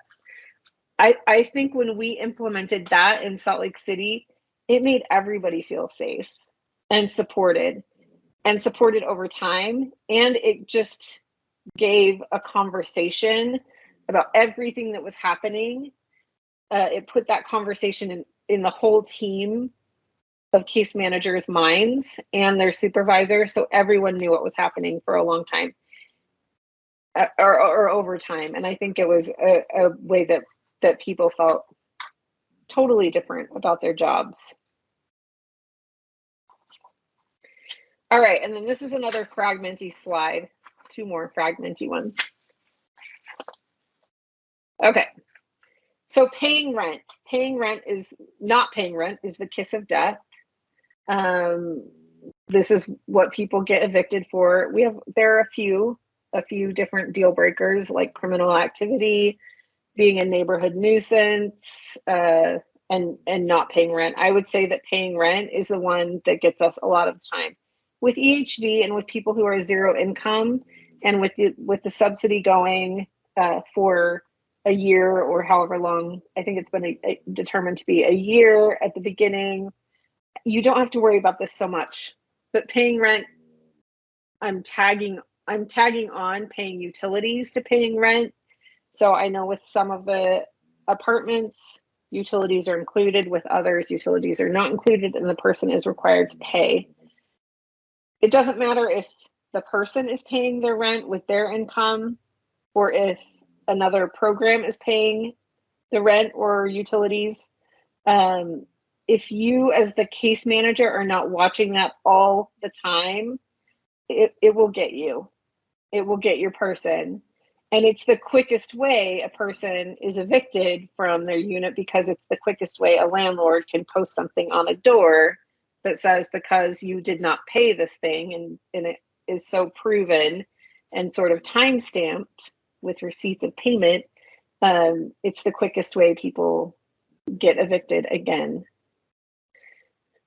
I think when we implemented that in Salt Lake City, it made everybody feel safe and supported over time. And it just gave a conversation about everything that was happening. It put that conversation in the whole team of case managers' minds and their supervisor, so everyone knew what was happening for a long time or over time. And I think it was a way that people felt totally different about their jobs. All right, and then this is another fragmenty slide, 2 more fragmenty ones. Okay, so paying rent is not paying rent is the kiss of death. This is what people get evicted for. There are a few different deal breakers, like criminal activity, being a neighborhood nuisance, and not paying rent. I would say that paying rent is the one that gets us a lot of the time. With EHV and with people who are zero income, And with the subsidy going for a year or however long, I think it's been determined to be a year at the beginning, you don't have to worry about this so much. But paying rent, I'm tagging on paying utilities to paying rent. So I know with some of the apartments, utilities are included. With others, utilities are not included, and the person is required to pay. It doesn't matter if the person is paying their rent with their income, or if another program is paying the rent or utilities. If you, as the case manager, are not watching that all the time, it will get you. It will get your person. And it's the quickest way a person is evicted from their unit, because it's the quickest way a landlord can post something on a door that says, because you did not pay this thing, and it is so proven and sort of time stamped with receipts of payment, it's the quickest way people get evicted again.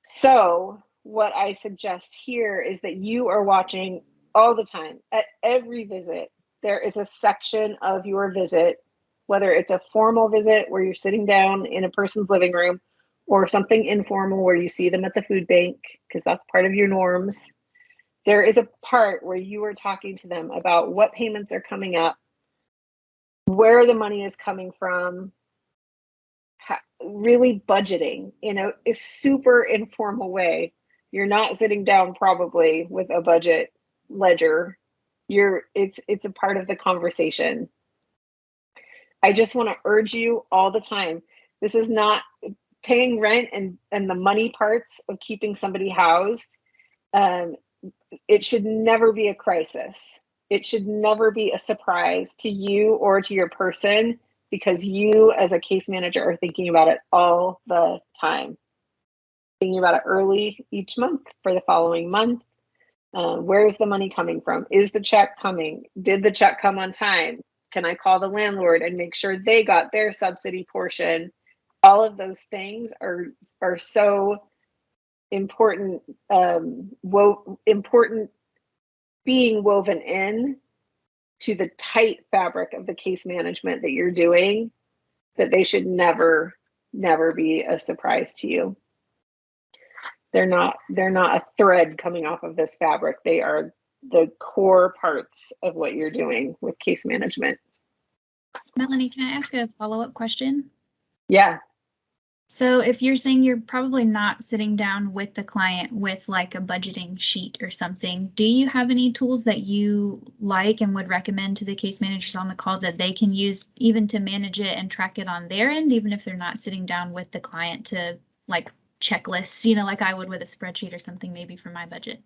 So what I suggest here is that you are watching all the time. At every visit, there is a section of your visit, whether it's a formal visit where you're sitting down in a person's living room, or something informal where you see them at the food bank, because that's part of your norms. There is a part where you are talking to them about what payments are coming up, where the money is coming from, really budgeting in a super informal way. You're not sitting down probably with a budget ledger. It's a part of the conversation. I just want to urge you all the time. This is not paying rent and the money parts of keeping somebody housed. It should never be a crisis. It should never be a surprise to you or to your person, because you as a case manager are thinking about it all the time. Thinking about it early each month for the following month. Where's the money coming from? Is the check coming? Did the check come on time? Can I call the landlord and make sure they got their subsidy portion? All of those things are so important, important being woven in to the tight fabric of the case management that you're doing, that they should never be a surprise to you. They're not a thread coming off of this fabric. They are the core parts of what you're doing with case management. Melanie, can I ask a follow-up question? Yeah. So if you're saying you're probably not sitting down with the client with like a budgeting sheet or something, do you have any tools that you like and would recommend to the case managers on the call that they can use even to manage it and track it on their end, even if they're not sitting down with the client to like checklists, you know, like I would with a spreadsheet or something maybe for my budget?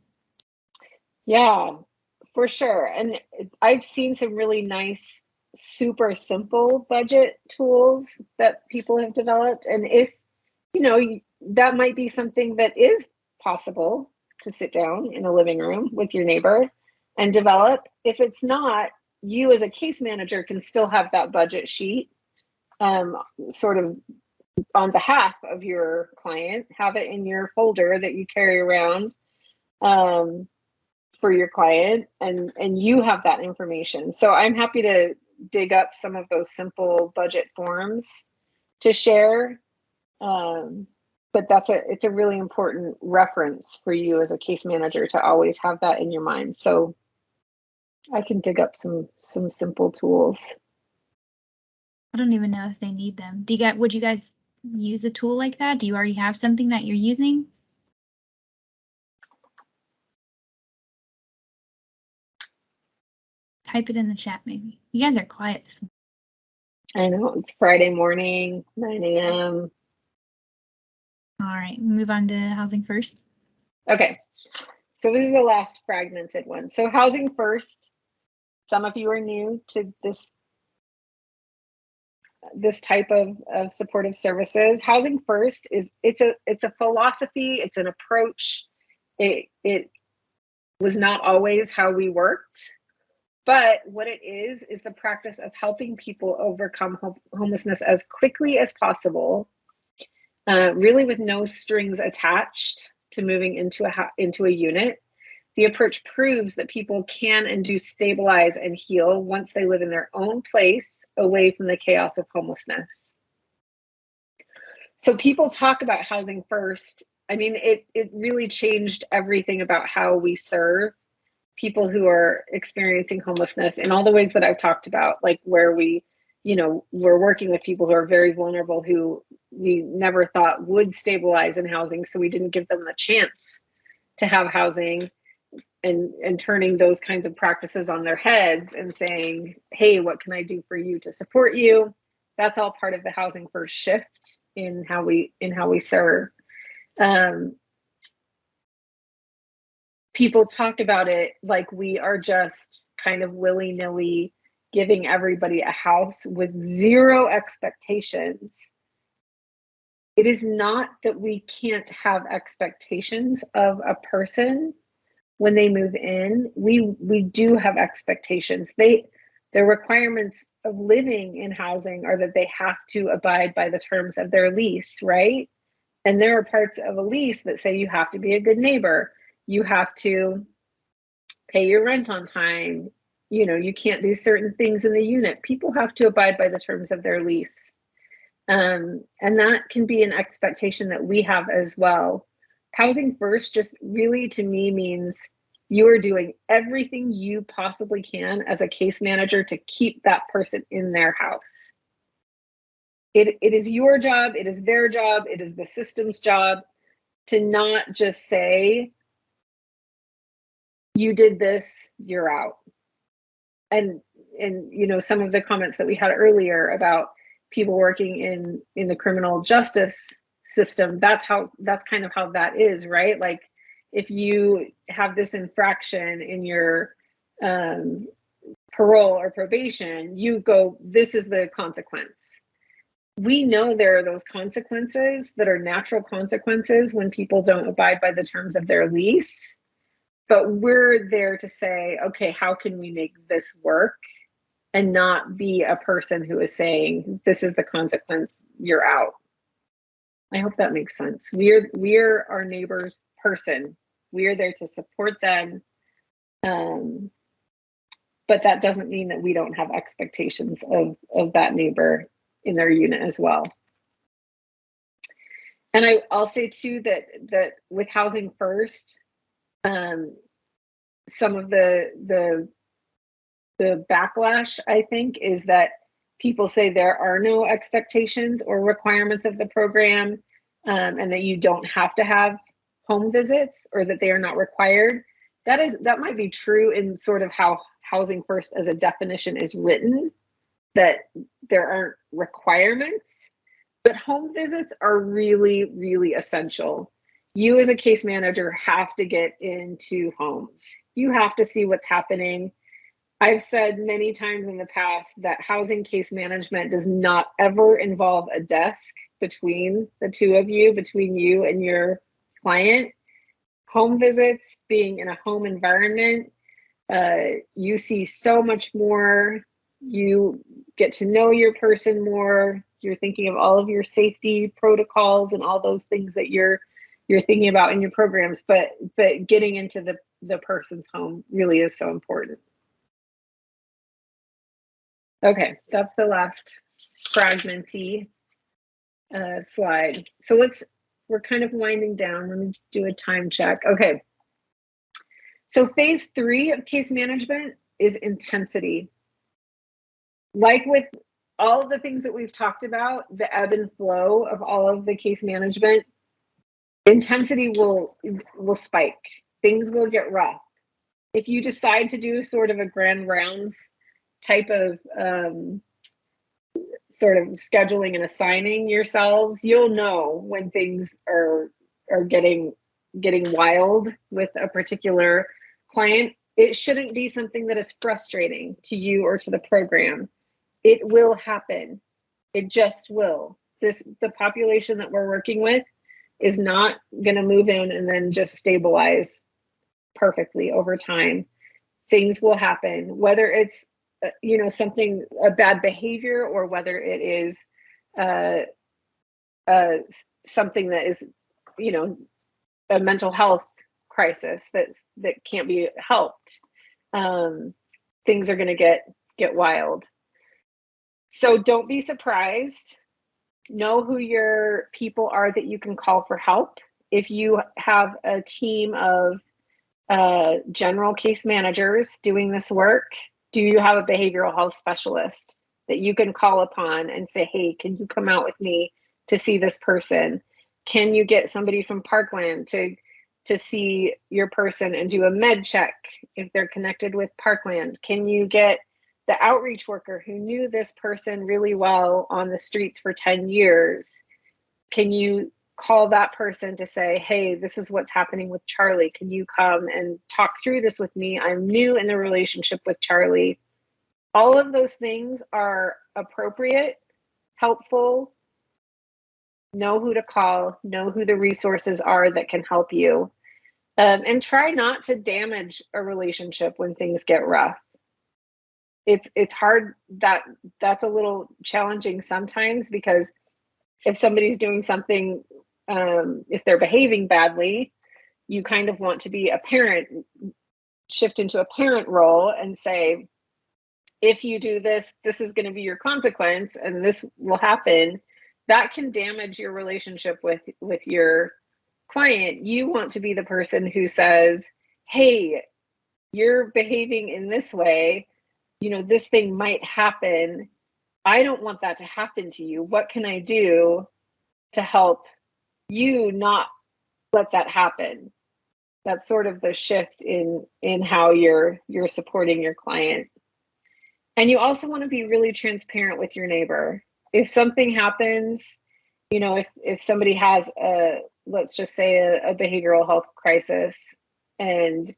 Yeah, for sure. And I've seen some really nice, super simple budget tools that people have developed. And if, you know, that might be something that is possible to sit down in a living room with your neighbor and develop. If it's not, you as a case manager can still have that budget sheet sort of on behalf of your client, have it in your folder that you carry around for your client, and you have that information. So I'm happy to dig up some of those simple budget forms to share. But it's a really important reference for you as a case manager to always have that in your mind. So I can dig up some simple tools. I don't even know if they need them. Would you guys use a tool like that? Do you already have something that you're using? Type it in the chat, maybe. You guys are quiet this morning. I know, it's Friday morning, 9 a.m. All right, move on to Housing First. Okay, so this is the last fragmented one. So Housing First, some of you are new to this type of supportive services. Housing First it's a philosophy, it's an approach. It was not always how we worked, but what it is the practice of helping people overcome homelessness as quickly as possible, really with no strings attached to moving into a unit. The approach proves that people can and do stabilize and heal once they live in their own place, away from the chaos of homelessness. So people talk about housing first. I mean, it really changed everything about how we serve people who are experiencing homelessness in all the ways that I've talked about, like where we're working with people who are very vulnerable, who we never thought would stabilize in housing. So we didn't give them the chance to have housing, and turning those kinds of practices on their heads and saying, hey, what can I do for you to support you? That's all part of the housing first shift in how we serve. People talk about it like we are just kind of willy-nilly giving everybody a house with zero expectations. It is not that we can't have expectations of a person when they move in. We do have expectations. The requirements of living in housing are that they have to abide by the terms of their lease, right? And there are parts of a lease that say you have to be a good neighbor. You have to pay your rent on time. You can't do certain things in the unit. People have to abide by the terms of their lease. And that can be an expectation that we have as well. Housing first just really, to me, means you are doing everything you possibly can as a case manager to keep that person in their house. It is your job, it is their job, it is the system's job to not just say, you did this, you're out. And some of the comments that we had earlier about people working in the criminal justice system, that's kind of how that is, right? Like, if you have this infraction in your parole or probation, you go, this is the consequence. We know there are those consequences that are natural consequences when people don't abide by the terms of their lease. But we're there to say, okay, how can we make this work and not be a person who is saying, this is the consequence, you're out. I hope that makes sense. We're our neighbor's person. We are there to support them. But that doesn't mean that we don't have expectations of that neighbor in their unit as well. And I'll say too that with housing first, some of the backlash, I think, is that people say there are no expectations or requirements of the program, and that you don't have to have home visits, or that they are not required. That might be true in sort of how housing first as a definition is written, that there aren't requirements, but home visits are really, really essential. You as a case manager have to get into homes. You have to see what's happening. I've said many times in the past that housing case management does not ever involve a desk between the two of you, between you and your client. Home visits, being in a home environment, you see so much more. You get to know your person more. You're thinking of all of your safety protocols and all those things that you're thinking about in your programs, but getting into the person's home really is so important. Okay, that's the last fragmenty slide. So we're kind of winding down. Let me do a time check. Okay. So phase 3 of case management is intensity. Like with all of the things that we've talked about, the ebb and flow of all of the case management, intensity will spike. Things will get rough. If you decide to do sort of a grand rounds type of sort of scheduling and assigning yourselves, you'll know when things are getting wild with a particular client. It shouldn't be something that is frustrating to you or to the program. It will happen. It just will. The population that we're working with is not going to move in and then just stabilize perfectly over time. Things will happen, whether it's something, a bad behavior, or whether it is something that is a mental health crisis that can't be helped, things are going to get wild. So don't be surprised. Know who your people are that you can call for help. If you have a team of general case managers doing this work, do you have a behavioral health specialist that you can call upon and say, hey, can you come out with me to see this person? Can you get somebody from Parkland to see your person and do a med check if they're connected with Parkland? Can you get the outreach worker who knew this person really well on the streets for 10 years? Can you call that person to say, hey, this is what's happening with Charlie. Can you come and talk through this with me? I'm new in the relationship with Charlie. All of those things are appropriate, helpful. Know who to call, know who the resources are that can help you. And try not to damage a relationship when things get rough. It's hard, that's a little challenging sometimes, because if somebody's doing something, if they're behaving badly, you kind of want to be a parent, shift into a parent role and say, if you do this, this is going to be your consequence and this will happen. That can damage your relationship with your client. You want to be the person who says, hey, you're behaving in this way, this thing might happen. I don't want that to happen to you. What can I do to help you not let that happen? That's sort of the shift in how you're supporting your client. And you also want to be really transparent with your neighbor. If something happens, if somebody has let's just say a behavioral health crisis, and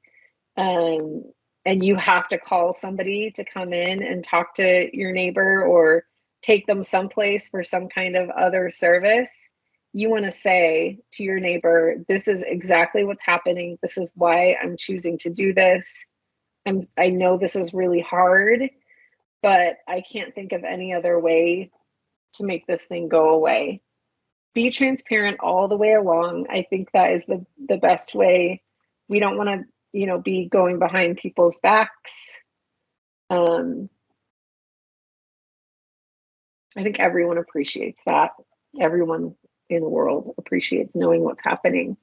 you have to call somebody to come in and talk to your neighbor or take them someplace for some kind of other service, you want to say to your neighbor, this is exactly what's happening. This is why I'm choosing to do this. I know this is really hard, but I can't think of any other way to make this thing go away. Be transparent all the way along. I think that is the best way. We don't want to, be going behind people's backs. I think everyone appreciates that. Everyone in the world appreciates knowing what's happening.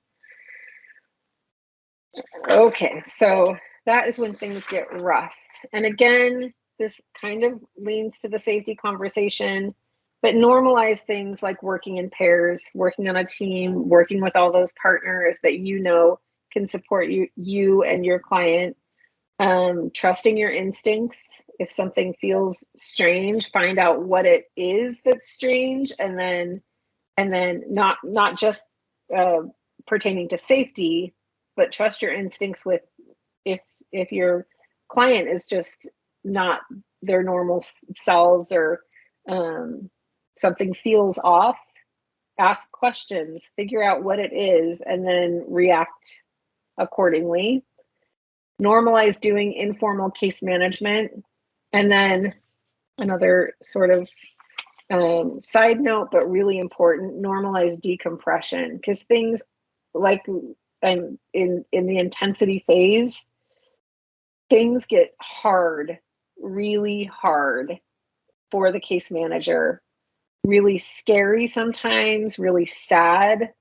Okay, so that is when things get rough. And again, this kind of leans to the safety conversation, but normalize things like working in pairs, working on a team, working with all those partners that can support you and your client. Trusting your instincts. If something feels strange, find out what it is that's strange, and then not just pertaining to safety, but trust your instincts with if your client is just not their normal selves, or something feels off, ask questions, figure out what it is, and then react accordingly. Normalize doing informal case management. And then another sort of side note, but really important, normalize decompression, because things like in the intensity phase, things get hard, really hard for the case manager, really scary sometimes, really sad.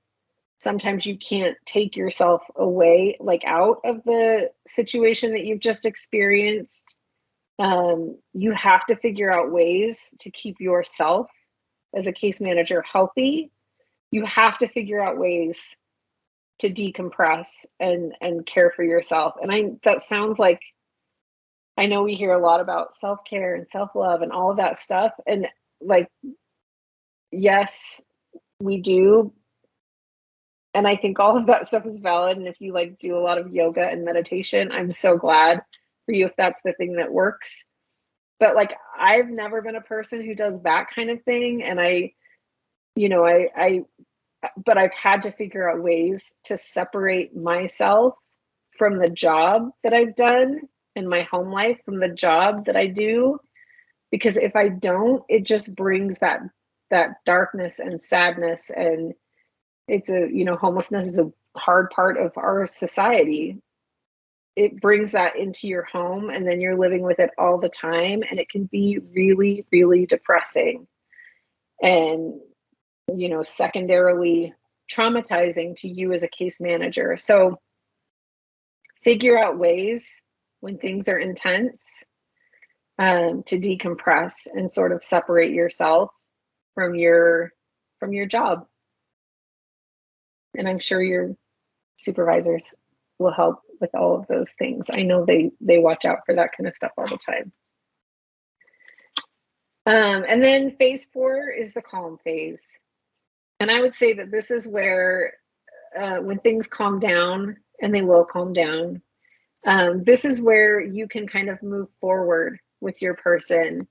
Sometimes you can't take yourself away, like out of the situation that you've just experienced. You have to figure out ways to keep yourself as a case manager healthy. You have to figure out ways to decompress and care for yourself. And that sounds like, I know we hear a lot about self-care and self-love and all of that stuff. And like, yes, we do. And I think all of that stuff is valid. And if you do a lot of yoga and meditation, I'm so glad for you if that's the thing that works. But I've never been a person who does that kind of thing. And but I've had to figure out ways to separate myself from the job that I've done in my home life, from the job that I do. Because if I don't, it just brings that darkness and sadness, and it's homelessness is a hard part of our society. It brings that into your home, and then you're living with it all the time, and it can be really, really depressing and, you know, secondarily traumatizing to you as a case manager. So figure out ways when things are intense to decompress and sort of separate yourself from your job. And I'm sure your supervisors will help with all of those things. I know they watch out for that kind of stuff all the time. And then phase 4 is the calm phase. And I would say that this is where when things calm down, and they will calm down, this is where you can kind of move forward with your person.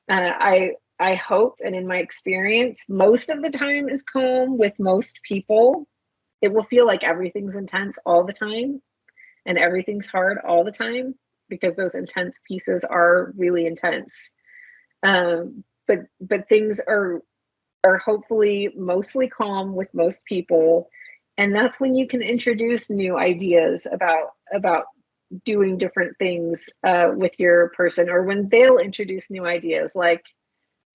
I hope, and in my experience, most of the time is calm with most people. It will feel like everything's intense all the time and everything's hard all the time, because those intense pieces are really intense. But things are hopefully mostly calm with most people. And that's when you can introduce new ideas about doing different things with your person, or when they'll introduce new ideas like,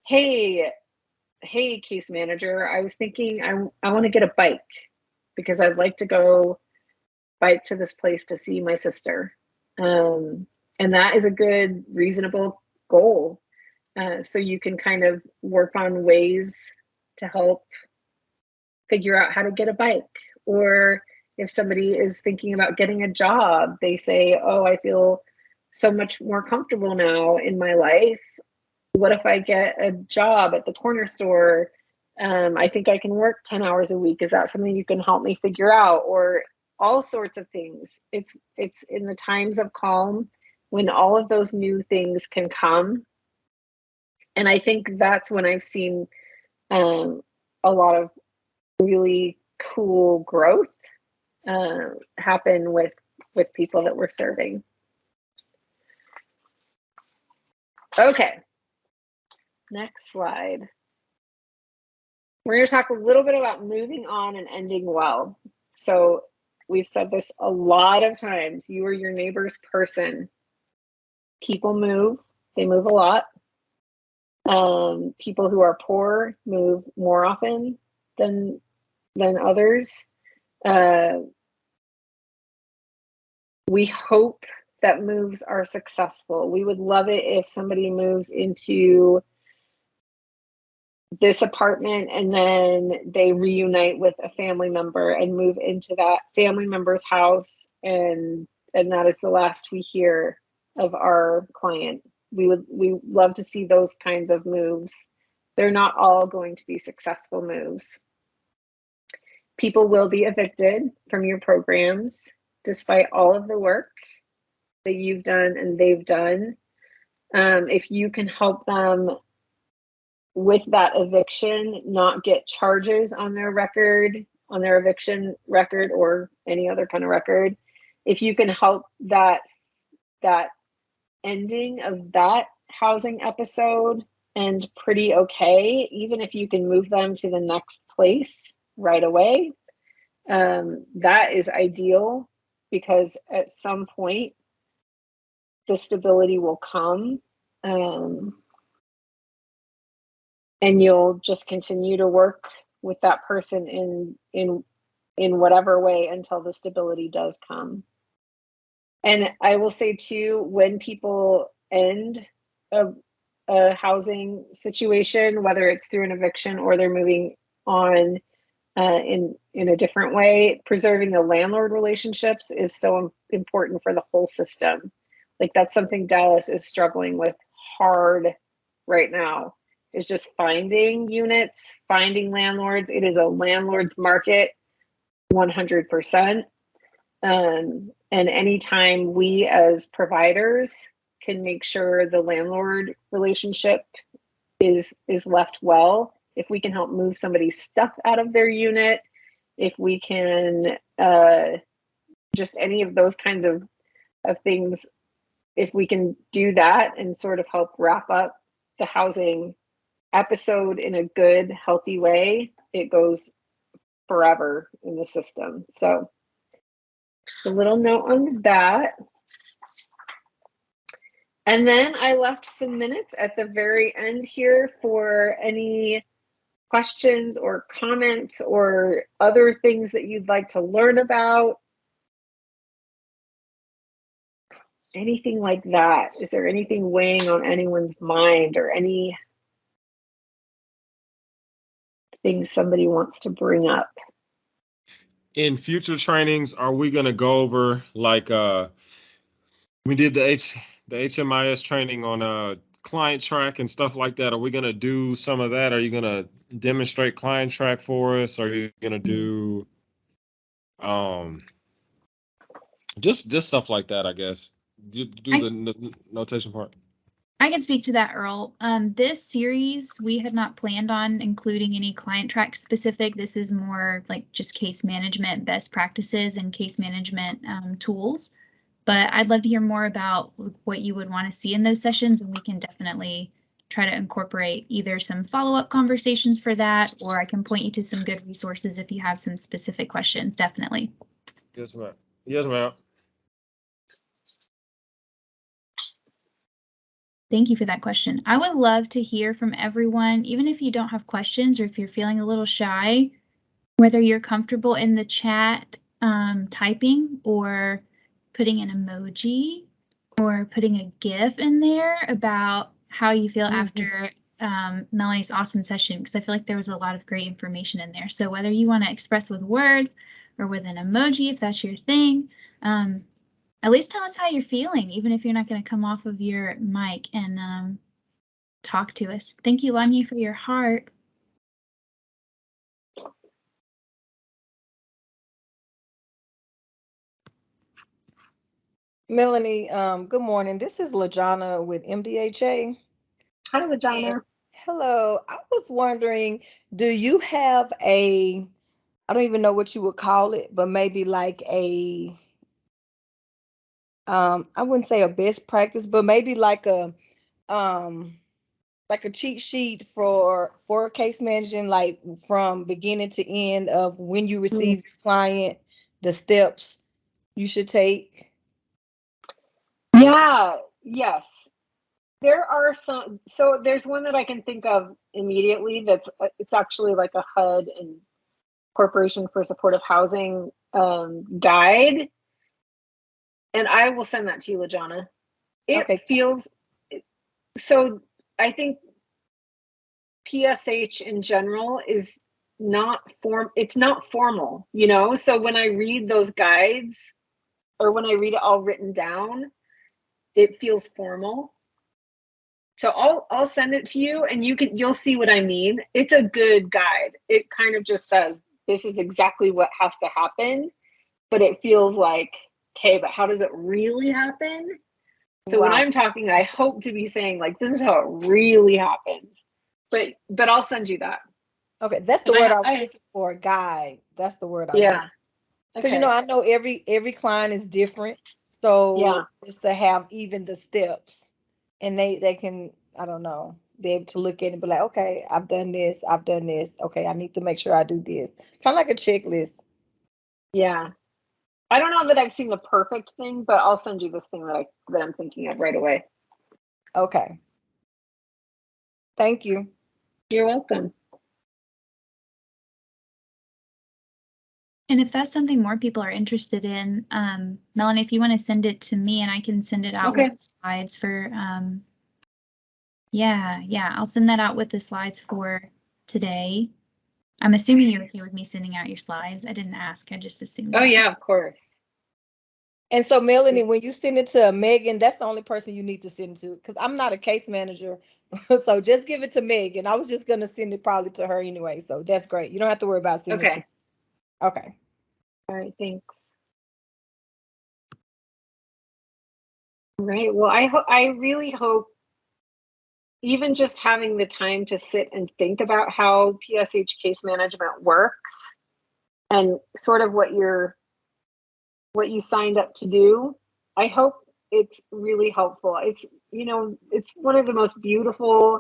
hey, case manager, I was thinking I want to get a bike because I'd like to go bike to this place to see my sister. And that is a good, reasonable goal. So you can kind of work on ways to help figure out how to get a bike. Or if somebody is thinking about getting a job, they say, oh, I feel so much more comfortable now in my life. What if I get a job at the corner store? I think I can work 10 hours a week. Is that something you can help me figure out? Or all sorts of things. It's in the times of calm when all of those new things can come. And I think that's when I've seen a lot of really cool growth happen with people that we're serving. Okay, next slide. We're going to talk a little bit about moving on and ending well. So we've said this a lot of times. You are your neighbor's person. People move. They move a lot. People who are poor move more often than others. We hope that moves are successful. We would love it if somebody moves into this apartment and then they reunite with a family member and move into that family member's house, and that is the last we hear of our client. We love to see those kinds of moves. They're not all going to be successful moves. People will be evicted from your programs despite all of the work that you've done and they've done. If you can help them with that eviction, not get charges on their record, on their eviction record or any other kind of record, if you can help that ending of that housing episode end pretty okay, even if you can move them to the next place right away, that is ideal, because at some point the stability will come, and you'll just continue to work with that person in whatever way until the stability does come. And I will say too, when people end a housing situation, whether it's through an eviction or they're moving on in a different way, preserving the landlord relationships is so important for the whole system. Like, that's something Dallas is struggling with hard right now, is just finding units, finding landlords. It is a landlord's market, 100%. And anytime we as providers can make sure the landlord relationship is left well, if we can help move somebody's stuff out of their unit, if we can just any of those kinds of things, if we can do that and sort of help wrap up the housing episode in a good, healthy way, it goes forever in the system. So Just a little note on that. And then I left some minutes at the very end here for any questions or comments or other things that you'd like to learn about. Anything like that. Is there anything weighing on anyone's mind or any things somebody wants to bring up? In future trainings, are we going to go over, like, we did the HMIS training on client track and stuff like that? Are we going to do some of that? Are you going to demonstrate client track for us? Are you going to do just stuff like that, I guess? Do the notation part. I can speak to that, Earl. This series, we had not planned on including any client track specific. This is more like just case management best practices and case management tools. But I'd love to hear more about what you would want to see in those sessions, and we can definitely try to incorporate either some follow-up conversations for that, or I can point you to some good resources if you have some specific questions, definitely. Yes, ma'am. Yes, ma'am. Thank you for that question. I would love to hear from everyone, even if you don't have questions or if you're feeling a little shy, whether you're comfortable in the chat typing or putting an emoji or putting a GIF in there about how you feel after Melanie's awesome session, because I feel like there was a lot of great information in there. So whether you want to express with words or with an emoji, if that's your thing, at least tell us how you're feeling, even if you're not going to come off of your mic and talk to us. Thank you, Lamia, for your heart. Melanie, good morning. This is LaJana with MDHA. Hi, LaJana. Hello. I was wondering, do you have I don't even know what you would call it, but maybe like I wouldn't say a best practice, but maybe like a cheat sheet for case managing, like from beginning to end of when you receive your client, the steps you should take? Yeah, yes. There are some, so there's one that I can think of immediately that's, it's actually like a HUD and Corporation for Supportive Housing guide. And I will send that to you, LaJana. It feels, so I think PSH in general is it's not formal, you know? So when I read those guides or when I read it all written down, it feels formal. So I'll send it to you and you'll see what I mean. It's a good guide. It kind of just says, this is exactly what has to happen, but it feels like, okay, but how does it really happen? So when I'm talking, I hope to be saying like, this is how it really happens, but I'll send you that. Okay. That's the word I was looking for, guide. That's the word I was looking for. Because, you know, I know every client is different. So just to have even the steps and they can, I don't know, be able to look at it and be like, okay, I've done this. Okay, I need to make sure I do this. Kind of like a checklist. Yeah. I don't know that I've seen the perfect thing, but I'll send you this thing that I'm thinking of right away. Okay. Thank you. You're welcome. And if that's something more people are interested in, Melanie, if you want to send it to me and I can send it out with the slides for, I'll send that out with the slides for today. I'm assuming you're okay with me sending out your slides. I didn't ask, I just assumed. Oh yeah, of course. And so Melanie, when you send it to Megan, that's the only person you need to send to, because I'm not a case manager. So just give it to Megan. I was just going to send it probably to her anyway. So that's great. You don't have to worry about sending it to me. Okay. All right, thanks. All right, well, I really hope even just having the time to sit and think about how PSH case management works and sort of what you signed up to do, I hope it's really helpful. It's, you know, it's one of the most beautiful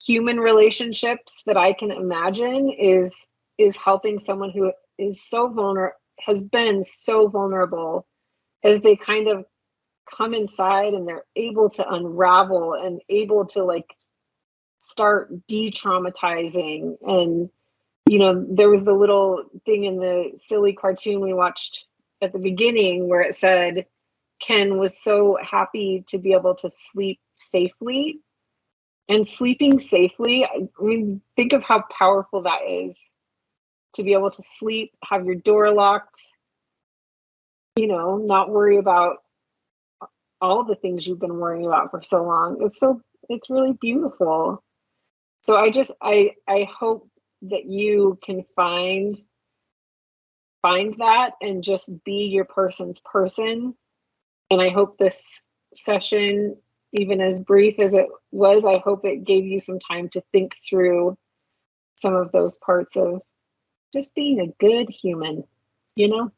human relationships that I can imagine is helping someone who is so has been so vulnerable as they kind of come inside and they're able to unravel and able to like start de-traumatizing. And you know, there was the little thing in the silly cartoon we watched at the beginning where it said Ken was so happy to be able to sleep safely. And sleeping safely, I mean, think of how powerful that is, to be able to sleep, have your door locked, you know, not worry about all the things you've been worrying about for so long. It's really beautiful. So I hope that you can find that and just be your person's person. And I hope this session, even as brief as it was, I hope it gave you some time to think through some of those parts of just being a good human, you know?